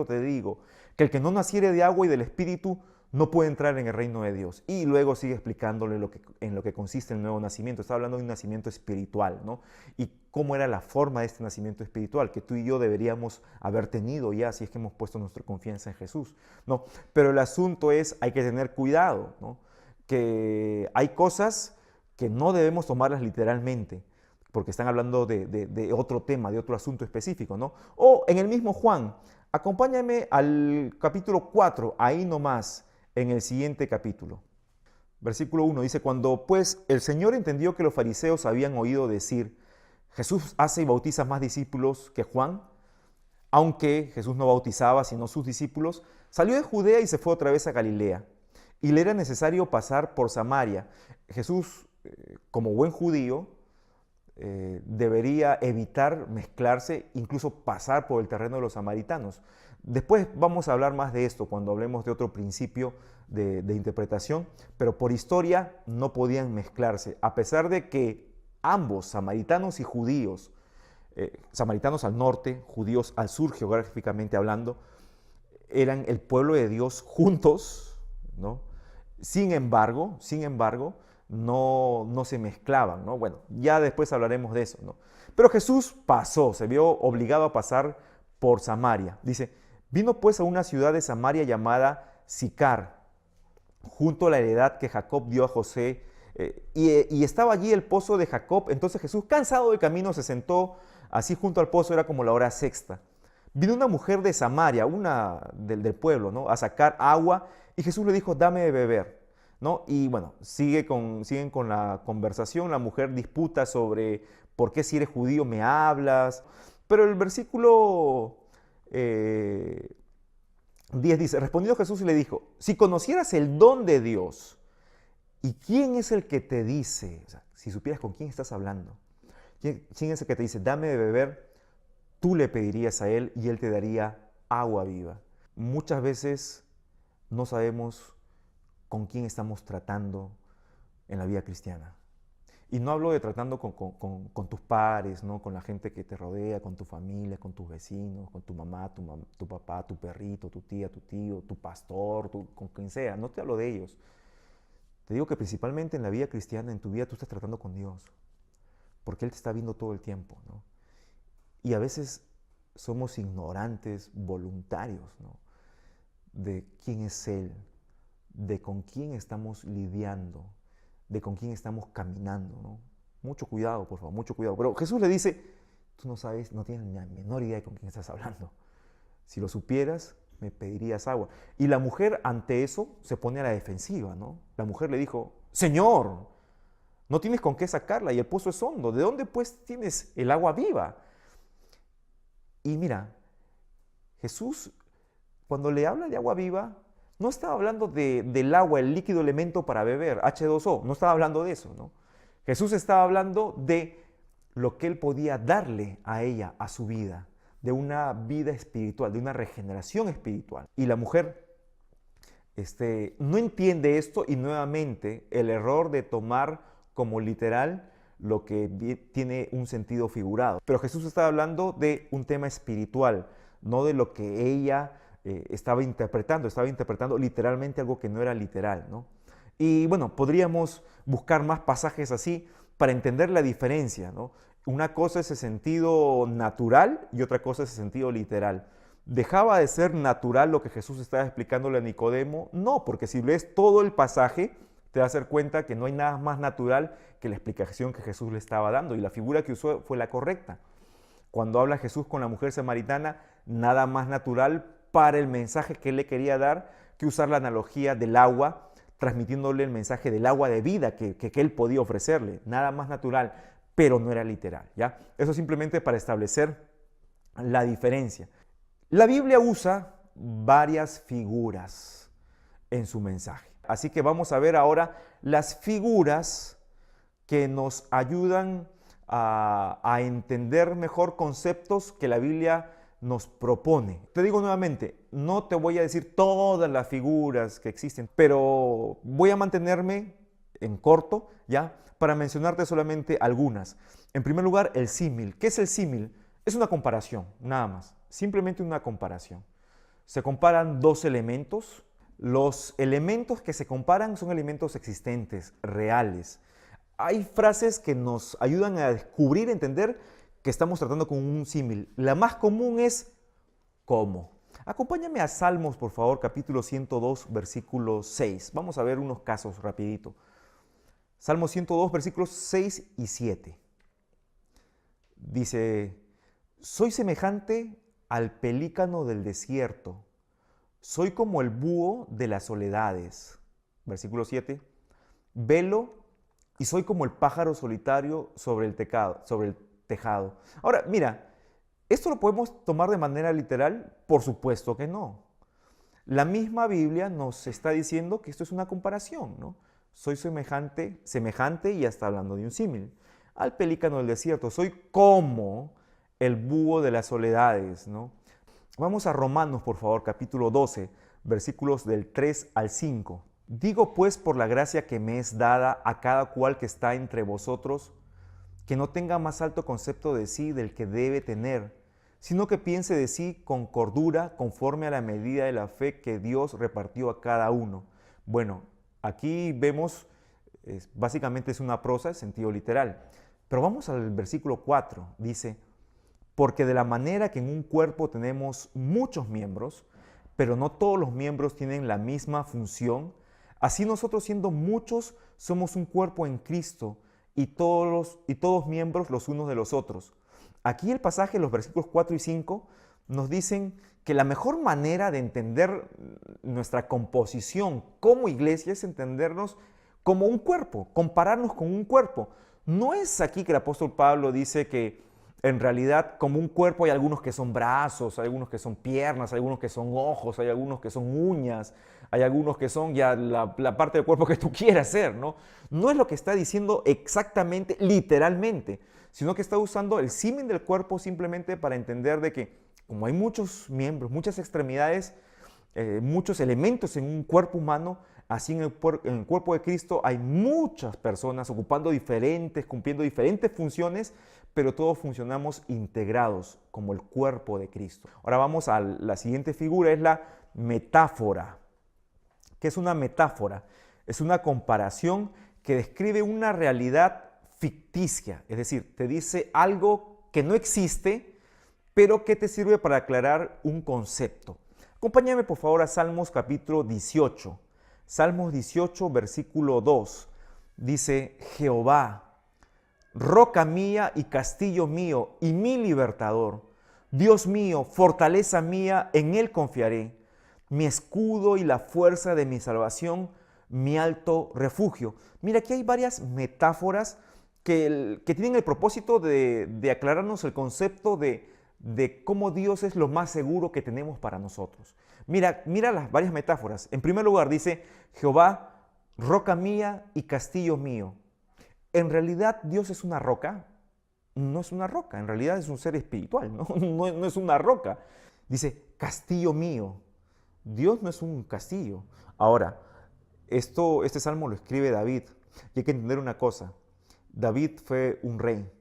te digo, que el que no naciere de agua y del Espíritu no puede entrar en el reino de Dios. Y luego sigue explicándole en lo que consiste el nuevo nacimiento. Está hablando de un nacimiento espiritual, ¿no? Y cómo era la forma de este nacimiento espiritual, que tú y yo deberíamos haber tenido ya, si es que hemos puesto nuestra confianza en Jesús, ¿no? Pero el asunto es, hay que tener cuidado, ¿no? Que hay cosas que no debemos tomarlas literalmente, porque están hablando de otro tema, de otro asunto específico, ¿no? O en el mismo Juan, acompáñame al capítulo 4, ahí nomás, en el siguiente capítulo. Versículo 1 dice, cuando pues el Señor entendió que los fariseos habían oído decir, Jesús hace y bautiza más discípulos que Juan, aunque Jesús no bautizaba sino sus discípulos, salió de Judea y se fue otra vez a Galilea. Y le era necesario pasar por Samaria. Jesús, como buen judío, debería evitar mezclarse, incluso pasar por el terreno de los samaritanos. Después vamos a hablar más de esto cuando hablemos de otro principio de interpretación, pero por historia no podían mezclarse, a pesar de que ambos, samaritanos y judíos, samaritanos al norte, judíos al sur geográficamente hablando, eran el pueblo de Dios juntos, ¿no? Sin embargo, no se mezclaban, ¿no? Bueno, ya después hablaremos de eso, ¿no? Pero Jesús pasó, se vio obligado a pasar por Samaria. Dice, vino pues a una ciudad de Samaria llamada Sicar, junto a la heredad que Jacob dio a José, y estaba allí el pozo de Jacob. Entonces Jesús, cansado del camino, se sentó así junto al pozo, era como la hora sexta. Vino una mujer de Samaria, una del pueblo, ¿no? A sacar agua, y Jesús le dijo, dame de beber, ¿no? Y bueno, siguen con la conversación. La mujer disputa sobre por qué si eres judío me hablas. Pero el versículo 10 dice, respondió Jesús y le dijo, si conocieras el don de Dios, ¿y quién es el que te dice? O sea, si supieras con quién estás hablando, ¿quién es el que te dice, dame de beber? Tú le pedirías a él y él te daría agua viva. Muchas veces no sabemos con quién estamos tratando en la vida cristiana. Y no hablo de tratando con tus pares, ¿no? Con la gente que te rodea, con tu familia, con tus vecinos, con tu mamá, tu papá, tu perrito, tu tía, tu tío, tu pastor, con quien sea. No te hablo de ellos. Te digo que principalmente en la vida cristiana, en tu vida, tú estás tratando con Dios, porque Él te está viendo todo el tiempo, ¿no? Y a veces somos ignorantes voluntarios, ¿no? De quién es Él, de con quién estamos lidiando, de con quién estamos caminando, ¿no? Mucho cuidado, por favor, mucho cuidado. Pero Jesús le dice, tú no sabes, no tienes ni la menor idea de con quién estás hablando. Si lo supieras, me pedirías agua. Y la mujer ante eso se pone a la defensiva, ¿no? La mujer le dijo, Señor, no tienes con qué sacarla y el pozo es hondo. ¿De dónde pues tienes el agua viva? Y mira, Jesús, cuando le habla de agua viva, no estaba hablando del agua, el líquido elemento para beber, H2O, no estaba hablando de eso, ¿no? Jesús estaba hablando de lo que Él podía darle a ella, a su vida, de una vida espiritual, de una regeneración espiritual. Y la mujer no entiende esto y nuevamente el error de tomar como literal lo que tiene un sentido figurado. Pero Jesús estaba hablando de un tema espiritual, no de lo que ella estaba interpretando literalmente algo que no era literal, ¿no? Y bueno, podríamos buscar más pasajes así para entender la diferencia, ¿no? Una cosa es el sentido natural y otra cosa es el sentido literal. ¿Dejaba de ser natural lo que Jesús estaba explicándole a Nicodemo? No, porque si lees todo el pasaje, te vas a dar cuenta que no hay nada más natural que la explicación que Jesús le estaba dando, y la figura que usó fue la correcta. Cuando habla Jesús con la mujer samaritana, nada más natural para el mensaje que él le quería dar que usar la analogía del agua, transmitiéndole el mensaje del agua de vida que él podía ofrecerle. Nada más natural, pero no era literal, ¿ya? Eso simplemente para establecer la diferencia. La Biblia usa varias figuras en su mensaje. Así que vamos a ver ahora las figuras que nos ayudan a entender mejor conceptos que la Biblia nos propone. Te digo nuevamente, no te voy a decir todas las figuras que existen, pero voy a mantenerme en corto, ¿ya? Para mencionarte solamente algunas. En primer lugar, el símil. ¿Qué es el símil? Es una comparación, nada más. Simplemente una comparación. Se comparan dos elementos. Los elementos que se comparan son elementos existentes, reales. Hay frases que nos ayudan a descubrir, entender que estamos tratando con un símil. La más común es ¿cómo? Acompáñame a Salmos, por favor, capítulo 102, versículo 6. Vamos a ver unos casos rapidito. Salmos 102, versículos 6 y 7. Dice, soy semejante al pelícano del desierto, soy como el búho de las soledades. Versículo 7. Velo y soy como el pájaro solitario sobre el tejado. Ahora, mira, ¿esto lo podemos tomar de manera literal? Por supuesto que no. La misma Biblia nos está diciendo que esto es una comparación, ¿no? Soy semejante y ya está hablando de un símil, al pelícano del desierto. Soy como el búho de las soledades, ¿no? Vamos a Romanos, por favor, capítulo 12, versículos del 3 al 5. Digo pues por la gracia que me es dada a cada cual que está entre vosotros, que no tenga más alto concepto de sí del que debe tener, sino que piense de sí con cordura, conforme a la medida de la fe que Dios repartió a cada uno. Bueno, aquí vemos, básicamente es una prosa en sentido literal, pero vamos al versículo 4, dice, porque de la manera que en un cuerpo tenemos muchos miembros, pero no todos los miembros tienen la misma función, así nosotros siendo muchos somos un cuerpo en Cristo y todos miembros los unos de los otros. Aquí el pasaje, los versículos 4 y 5, nos dicen que la mejor manera de entender nuestra composición como iglesia es entendernos como un cuerpo, compararnos con un cuerpo. No es aquí que el apóstol Pablo dice que en realidad como un cuerpo hay algunos que son brazos, hay algunos que son piernas, hay algunos que son ojos, hay algunos que son uñas, hay algunos que son ya la parte del cuerpo que tú quieras ser, ¿no? No es lo que está diciendo exactamente, literalmente, sino que está usando el símil del cuerpo simplemente para entender de que como hay muchos miembros, muchas extremidades, muchos elementos en un cuerpo humano, así en el cuerpo de Cristo hay muchas personas ocupando cumpliendo diferentes funciones, pero todos funcionamos integrados como el cuerpo de Cristo. Ahora vamos a la siguiente figura, es la metáfora. ¿Qué es una metáfora? Es una comparación que describe una realidad ficticia, es decir, te dice algo que no existe, pero que te sirve para aclarar un concepto. Acompáñame por favor a Salmos capítulo 18. Salmos 18, versículo 2. Dice, Jehová, roca mía y castillo mío y mi libertador, Dios mío, fortaleza mía, en él confiaré, mi escudo y la fuerza de mi salvación, mi alto refugio. Mira, aquí hay varias metáforas que tienen el propósito de aclararnos el concepto de cómo Dios es lo más seguro que tenemos para nosotros. Mira las varias metáforas. En primer lugar dice, Jehová, roca mía y castillo mío. ¿En realidad Dios es una roca? No es una roca, en realidad es un ser espiritual, ¿no? No es una roca. Dice, castillo mío. Dios no es un castillo. Ahora, este salmo lo escribe David. Y hay que entender una cosa. David fue un rey.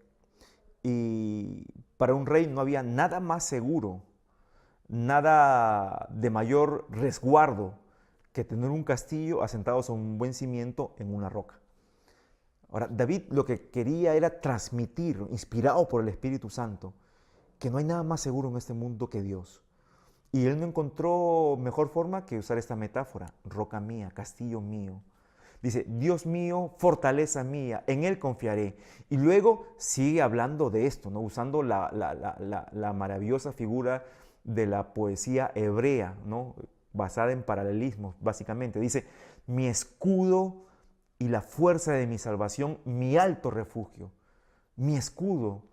Y para un rey no había nada más seguro, nada de mayor resguardo que tener un castillo asentado sobre un buen cimiento en una roca. Ahora, David lo que quería era transmitir, inspirado por el Espíritu Santo, que no hay nada más seguro en este mundo que Dios. Y él no encontró mejor forma que usar esta metáfora, roca mía, castillo mío. Dice, Dios mío, fortaleza mía, en Él confiaré. Y luego sigue hablando de esto, ¿no? Usando la maravillosa figura de la poesía hebrea, ¿no? Basada en paralelismos, básicamente. Dice, mi escudo y la fuerza de mi salvación, mi alto refugio. Mi escudo.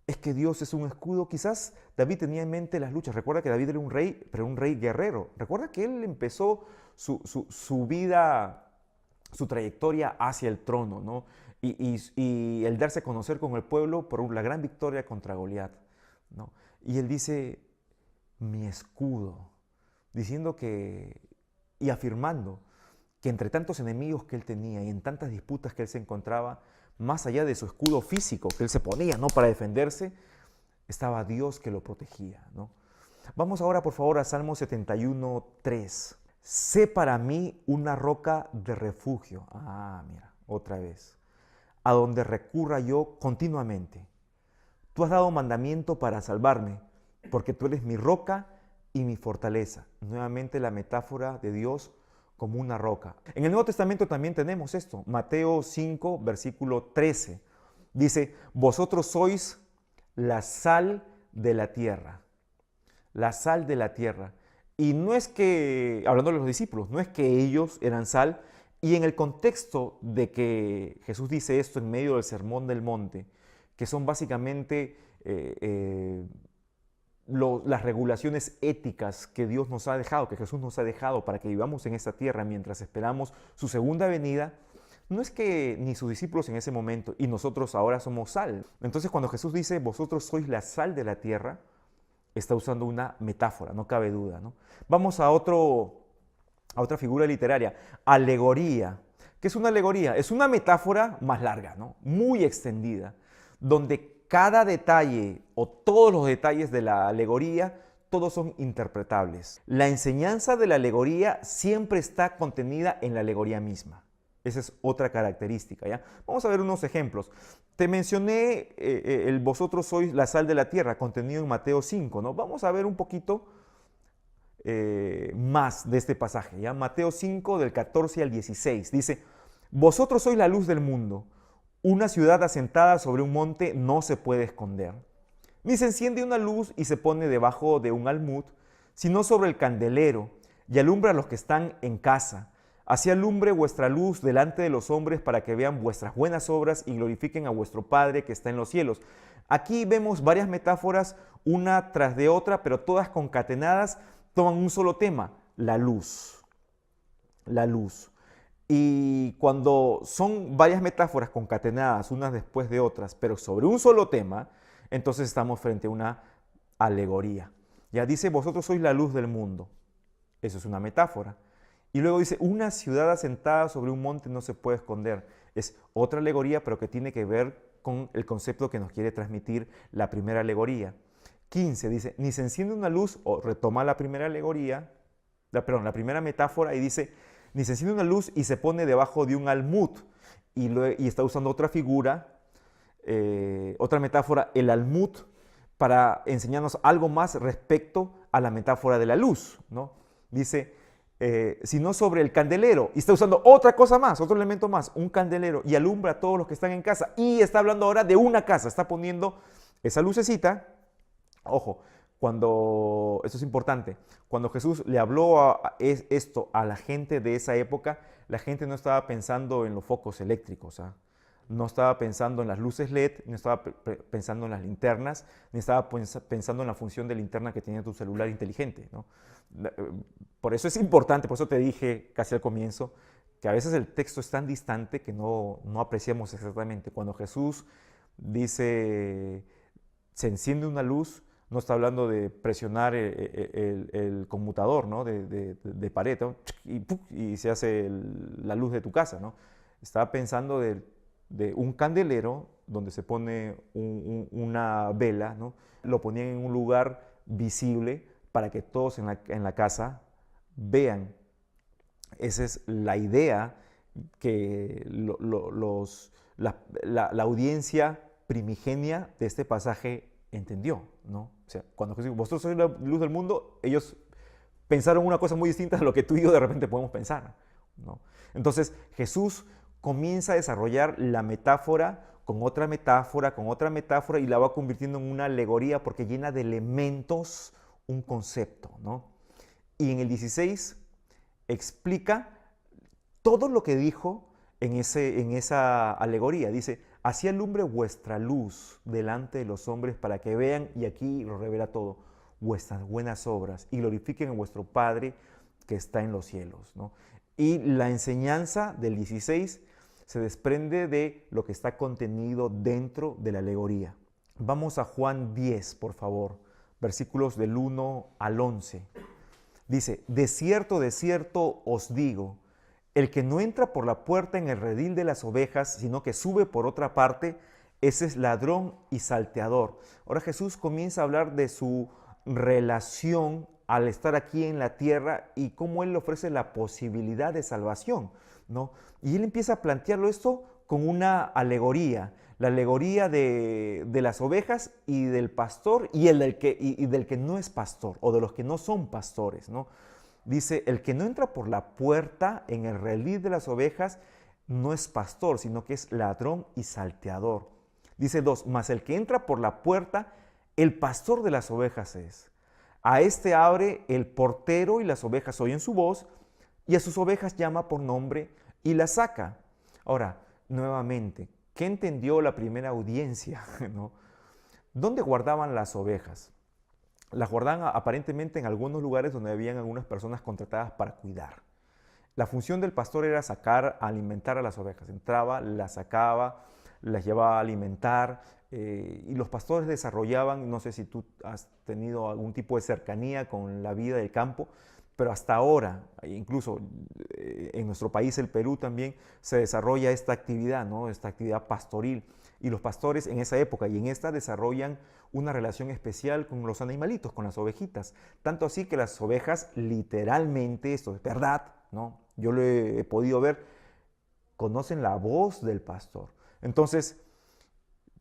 Es que Dios es un escudo. Quizás David tenía en mente las luchas. Recuerda que David era un rey, pero un rey guerrero. Recuerda que él empezó su vida, su trayectoria hacia el trono, ¿no? Y el darse a conocer con el pueblo por la gran victoria contra Goliat, ¿no? Y él dice, mi escudo, diciendo que, y afirmando que entre tantos enemigos que él tenía y en tantas disputas que él se encontraba, más allá de su escudo físico que él se ponía, ¿no?, para defenderse, estaba Dios que lo protegía, ¿no? Vamos ahora, por favor, a Salmo 71:3. Sé para mí una roca de refugio. Ah, mira, otra vez. A donde recurra yo continuamente. Tú has dado mandamiento para salvarme, porque tú eres mi roca y mi fortaleza. Nuevamente la metáfora de Dios como una roca. En el Nuevo Testamento también tenemos esto. Mateo 5, versículo 13. Dice, vosotros sois la sal de la tierra. La sal de la tierra. Y no es que, hablando de los discípulos, no es que ellos eran sal. Y en el contexto de que Jesús dice esto en medio del Sermón del Monte, que son básicamente las regulaciones éticas que Dios nos ha dejado, que Jesús nos ha dejado para que vivamos en esta tierra mientras esperamos su segunda venida, no es que ni sus discípulos en ese momento y nosotros ahora somos sal. Entonces cuando Jesús dice, vosotros sois la sal de la tierra, está usando una metáfora, no cabe duda, ¿no? Vamos a otra figura literaria, alegoría. ¿Qué es una alegoría? Es una metáfora más larga, ¿no?, muy extendida, donde cada detalle o todos los detalles de la alegoría, todos son interpretables. La enseñanza de la alegoría siempre está contenida en la alegoría misma. Esa es otra característica, ¿ya? Vamos a ver unos ejemplos. Te mencioné el vosotros sois la sal de la tierra, contenido en Mateo 5, ¿no? Vamos a ver un poquito más de este pasaje, ¿ya? Mateo 5, del 14 al 16. Dice, vosotros sois la luz del mundo. Una ciudad asentada sobre un monte no se puede esconder. Ni se enciende una luz y se pone debajo de un almud, sino sobre el candelero, y alumbra a los que están en casa. Así alumbre vuestra luz delante de los hombres para que vean vuestras buenas obras y glorifiquen a vuestro Padre que está en los cielos. Aquí vemos varias metáforas, una tras de otra, pero todas concatenadas, toman un solo tema, la luz. La luz. Y cuando son varias metáforas concatenadas unas después de otras, pero sobre un solo tema, entonces estamos frente a una alegoría. Ya dice, vosotros sois la luz del mundo. Eso es una metáfora. Y luego dice, una ciudad asentada sobre un monte no se puede esconder. Es otra alegoría, pero que tiene que ver con el concepto que nos quiere transmitir la primera alegoría. 15 dice, ni se enciende una luz, o retoma la primera alegoría, la primera metáfora, y dice, ni se enciende una luz y se pone debajo de un almud. Y está usando otra figura, otra metáfora, el almud, para enseñarnos algo más respecto a la metáfora de la luz, ¿no? Dice, sino sobre el candelero. Y está usando otra cosa más, otro elemento más, un candelero, y alumbra a todos los que están en casa. Y está hablando ahora de una casa, está poniendo esa lucecita. Ojo, esto es importante, cuando Jesús le habló esto a la gente de esa época, la gente no estaba pensando en los focos eléctricos, ¿ah? No estaba pensando en las luces LED, no estaba pensando en las linternas, ni estaba pensando en la función de linterna que tenía tu celular inteligente, ¿no? Por eso es importante, por eso te dije casi al comienzo, que a veces el texto es tan distante que no apreciamos exactamente. Cuando Jesús dice, se enciende una luz, no está hablando de presionar el conmutador, ¿no?, de pared, ¿no?, y se hace la luz de tu casa, ¿no? Estaba pensando de un candelero donde se pone una vela, ¿no? Lo ponían en un lugar visible para que todos en la casa vean. Esa es la idea que la audiencia primigenia de este pasaje entendió, ¿no? O sea, cuando Jesús dijo, vosotros sois la luz del mundo, ellos pensaron una cosa muy distinta a lo que tú y yo de repente podemos pensar. ¿no? Entonces Jesús comienza a desarrollar la metáfora con otra metáfora, con otra metáfora, y la va convirtiendo en una alegoría porque llena de elementos un concepto, ¿no? Y en el 16 explica todo lo que dijo en esa alegoría. Dice, así alumbre vuestra luz delante de los hombres para que vean, y aquí lo revela todo, vuestras buenas obras y glorifiquen a vuestro Padre que está en los cielos, ¿no? Y la enseñanza del 16 se desprende de lo que está contenido dentro de la alegoría. Vamos a Juan 10, por favor, versículos del 1 al 11. Dice, de cierto os digo, el que no entra por la puerta en el redil de las ovejas, sino que sube por otra parte, ese es ladrón y salteador. Ahora Jesús comienza a hablar de su relación al estar aquí en la tierra y cómo Él le ofrece la posibilidad de salvación, ¿no? Y Él empieza a plantearlo esto con una alegoría, la alegoría de las ovejas y del pastor y del que no es pastor, o de los que no son pastores, ¿no? Dice, el que no entra por la puerta en el redil de las ovejas no es pastor, sino que es ladrón y salteador. Dice 2, mas el que entra por la puerta, el pastor de las ovejas es. A este abre el portero y las ovejas oyen su voz, y a sus ovejas llama por nombre y las saca. Ahora, nuevamente, ¿qué entendió la primera audiencia? ¿No? ¿Dónde guardaban las ovejas? Las guardaban aparentemente en algunos lugares donde habían algunas personas contratadas para cuidar. La función del pastor era sacar, alimentar a las ovejas. Entraba, las sacaba, las llevaba a alimentar, y los pastores desarrollaban, no sé si tú has tenido algún tipo de cercanía con la vida del campo, pero hasta ahora, incluso en nuestro país, el Perú, también se desarrolla esta actividad, ¿no? Esta actividad pastoril. Y los pastores en esa época y en esta desarrollan una relación especial con los animalitos, con las ovejitas. Tanto así que las ovejas literalmente, esto es verdad, ¿no? Yo lo he podido ver, conocen la voz del pastor. Entonces,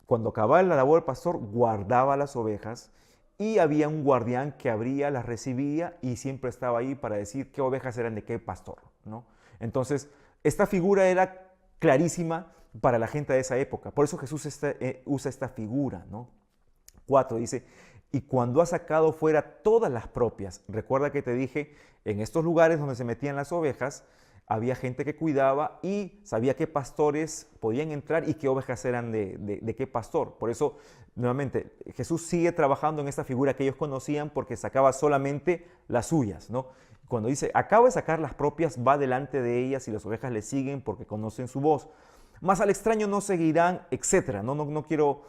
cuando acababa la labor del pastor, guardaba las ovejas y había un guardián que abría, las recibía y siempre estaba ahí para decir qué ovejas eran de qué pastor, ¿no? Entonces, esta figura era clarísima para la gente de esa época. Por eso Jesús usa esta figura, ¿no? 4 dice, y cuando ha sacado fuera todas las propias, recuerda que te dije, en estos lugares donde se metían las ovejas, había gente que cuidaba y sabía qué pastores podían entrar y qué ovejas eran de qué pastor. Por eso, nuevamente, Jesús sigue trabajando en esta figura que ellos conocían porque sacaba solamente las suyas, ¿no? Cuando dice, acaba de sacar las propias, va delante de ellas y las ovejas le siguen porque conocen su voz. Más al extraño no seguirán, etc. No quiero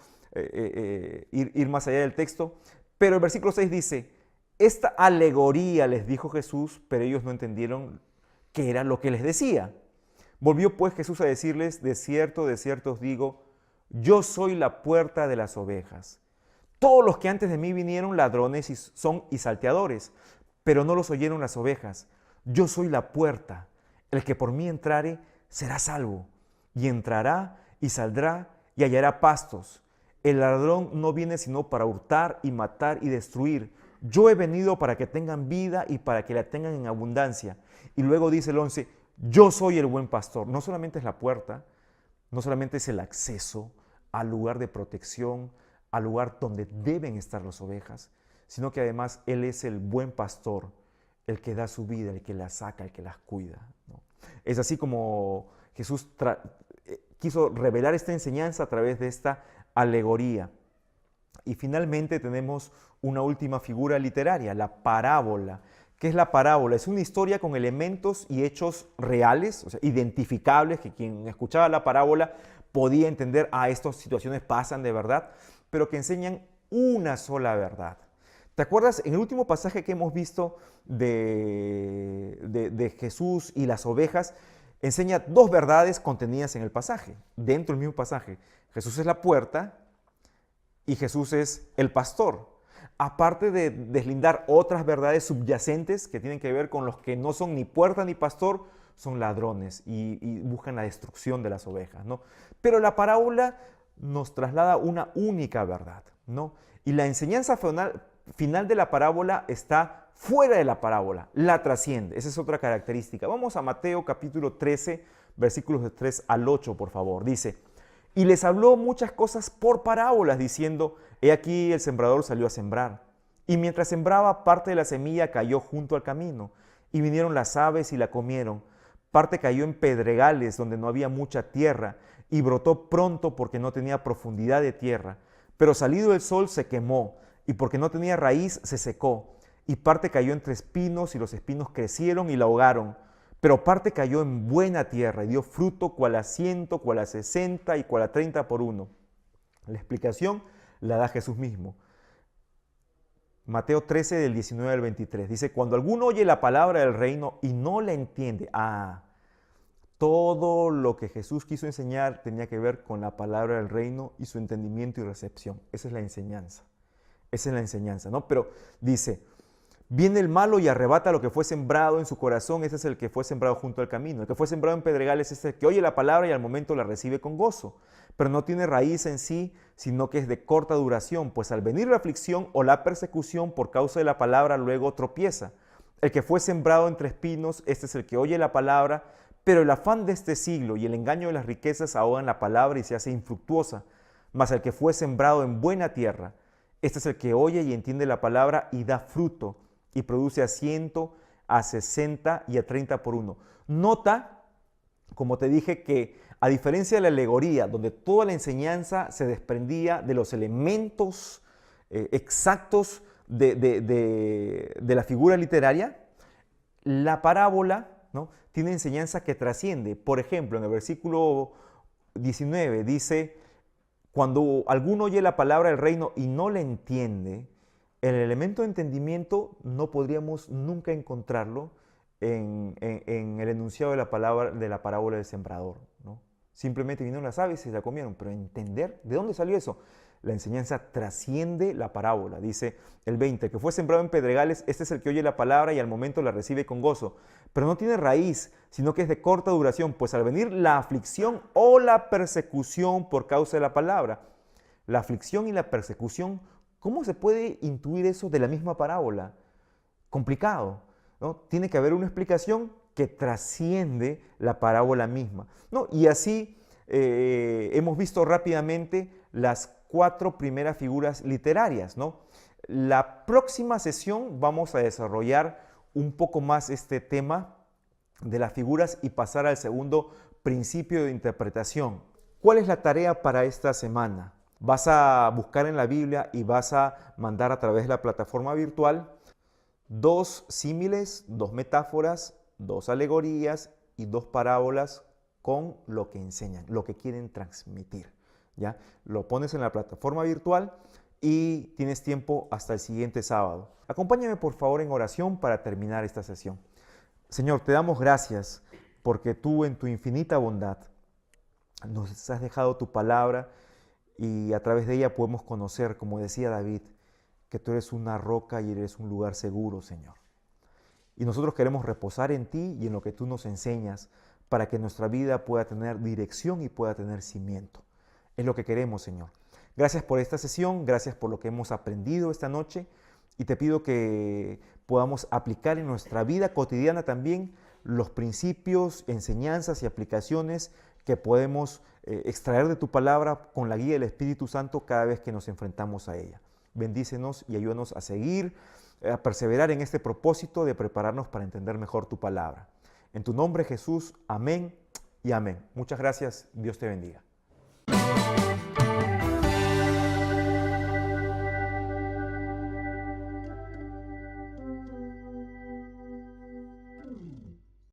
ir más allá del texto, pero el versículo 6 dice, esta alegoría les dijo Jesús, pero ellos no entendieron qué era lo que les decía. Volvió pues Jesús a decirles, de cierto os digo, yo soy la puerta de las ovejas. Todos los que antes de mí vinieron ladrones son y salteadores, pero no los oyeron las ovejas. Yo soy la puerta. El que por mí entrare será salvo, y entrará y saldrá y hallará pastos. El ladrón no viene sino para hurtar y matar y destruir. Yo he venido para que tengan vida y para que la tengan en abundancia. Y luego dice el 11, yo soy el buen pastor. No solamente es la puerta, no solamente es el acceso al lugar de protección, al lugar donde deben estar las ovejas, sino que además Él es el buen pastor, el que da su vida, el que las saca, el que las cuida, ¿no? Es así como Jesús quiso revelar esta enseñanza a través de esta alegoría. Y finalmente tenemos una última figura literaria, la parábola. ¿Qué es la parábola? Es una historia con elementos y hechos reales, o sea, identificables, que quien escuchaba la parábola podía entender, estas situaciones pasan de verdad, pero que enseñan una sola verdad. ¿Te acuerdas en el último pasaje que hemos visto de Jesús y las ovejas? Enseña dos verdades contenidas en el pasaje, dentro del mismo pasaje. Jesús es la puerta y Jesús es el pastor. Aparte de deslindar otras verdades subyacentes que tienen que ver con los que no son ni puerta ni pastor, son ladrones y buscan la destrucción de las ovejas, ¿no? Pero la parábola nos traslada una única verdad, ¿no? Y la enseñanza final de la parábola está fuera de la parábola, la trasciende. Esa es otra característica. Vamos a Mateo capítulo 13, versículos de 3 al 8, por favor. Dice, y les habló muchas cosas por parábolas, diciendo, he aquí el sembrador salió a sembrar. Y mientras sembraba, parte de la semilla cayó junto al camino, y vinieron las aves y la comieron. Parte cayó en pedregales donde no había mucha tierra, y brotó pronto porque no tenía profundidad de tierra. Pero salido el sol se quemó, y porque no tenía raíz se secó. Y parte cayó entre espinos, y los espinos crecieron y la ahogaron. Pero parte cayó en buena tierra, y dio fruto cual a 100, cual a 60 y cual a 30 por uno. La explicación la da Jesús mismo. Mateo 13, del 19 al 23. Dice, cuando alguno oye la palabra del reino y no la entiende, todo lo que Jesús quiso enseñar tenía que ver con la palabra del reino y su entendimiento y recepción. Esa es la enseñanza. Esa es la enseñanza, ¿no? Pero dice, viene el malo y arrebata lo que fue sembrado en su corazón. Ese es el que fue sembrado junto al camino. El que fue sembrado en pedregales es el que oye la palabra y al momento la recibe con gozo. Pero no tiene raíz en sí, sino que es de corta duración, pues al venir la aflicción o la persecución por causa de la palabra, luego tropieza. El que fue sembrado entre espinos, este es el que oye la palabra, pero el afán de este siglo y el engaño de las riquezas ahogan la palabra y se hace infructuosa. Mas el que fue sembrado en buena tierra, este es el que oye y entiende la palabra y da fruto, y produce a 100, a 60 y a 30 por uno. Nota, como te dije, que a diferencia de la alegoría, donde toda la enseñanza se desprendía de los elementos exactos de la figura literaria, la parábola, ¿no?, tiene enseñanza que trasciende. Por ejemplo, en el versículo 19 dice, cuando alguno oye la palabra del reino y no la entiende, el elemento de entendimiento no podríamos nunca encontrarlo en el enunciado de la parábola del sembrador, ¿no? Simplemente vinieron las aves y se la comieron, pero entender de dónde salió eso. La enseñanza trasciende la parábola. Dice el 20, que fue sembrado en pedregales, este es el que oye la palabra y al momento la recibe con gozo, pero no tiene raíz, sino que es de corta duración, pues al venir la aflicción o la persecución por causa de la palabra, la aflicción y la persecución, ¿cómo se puede intuir eso de la misma parábola? Complicado, ¿no? Tiene que haber una explicación que trasciende la parábola misma, ¿no? Y así hemos visto rápidamente las 4 primeras figuras literarias, ¿no? La próxima sesión vamos a desarrollar un poco más este tema de las figuras y pasar al segundo principio de interpretación. ¿Cuál es la tarea para esta semana? Vas a buscar en la Biblia y vas a mandar a través de la plataforma virtual 2 símiles, 2 metáforas, 2 alegorías y 2 parábolas con lo que enseñan, lo que quieren transmitir. ¿Ya? Lo pones en la plataforma virtual y tienes tiempo hasta el siguiente sábado. Acompáñame por favor en oración para terminar esta sesión. Señor, te damos gracias porque tú en tu infinita bondad nos has dejado tu palabra y a través de ella podemos conocer, como decía David, que tú eres una roca y eres un lugar seguro, Señor. Y nosotros queremos reposar en ti y en lo que tú nos enseñas para que nuestra vida pueda tener dirección y pueda tener cimiento. Es lo que queremos, Señor. Gracias por esta sesión, gracias por lo que hemos aprendido esta noche y te pido que podamos aplicar en nuestra vida cotidiana también los principios, enseñanzas y aplicaciones que podemos extraer de tu palabra con la guía del Espíritu Santo cada vez que nos enfrentamos a ella. Bendícenos y ayúdanos a seguir, a perseverar en este propósito de prepararnos para entender mejor tu palabra. En tu nombre, Jesús, amén y amén. Muchas gracias. Dios te bendiga.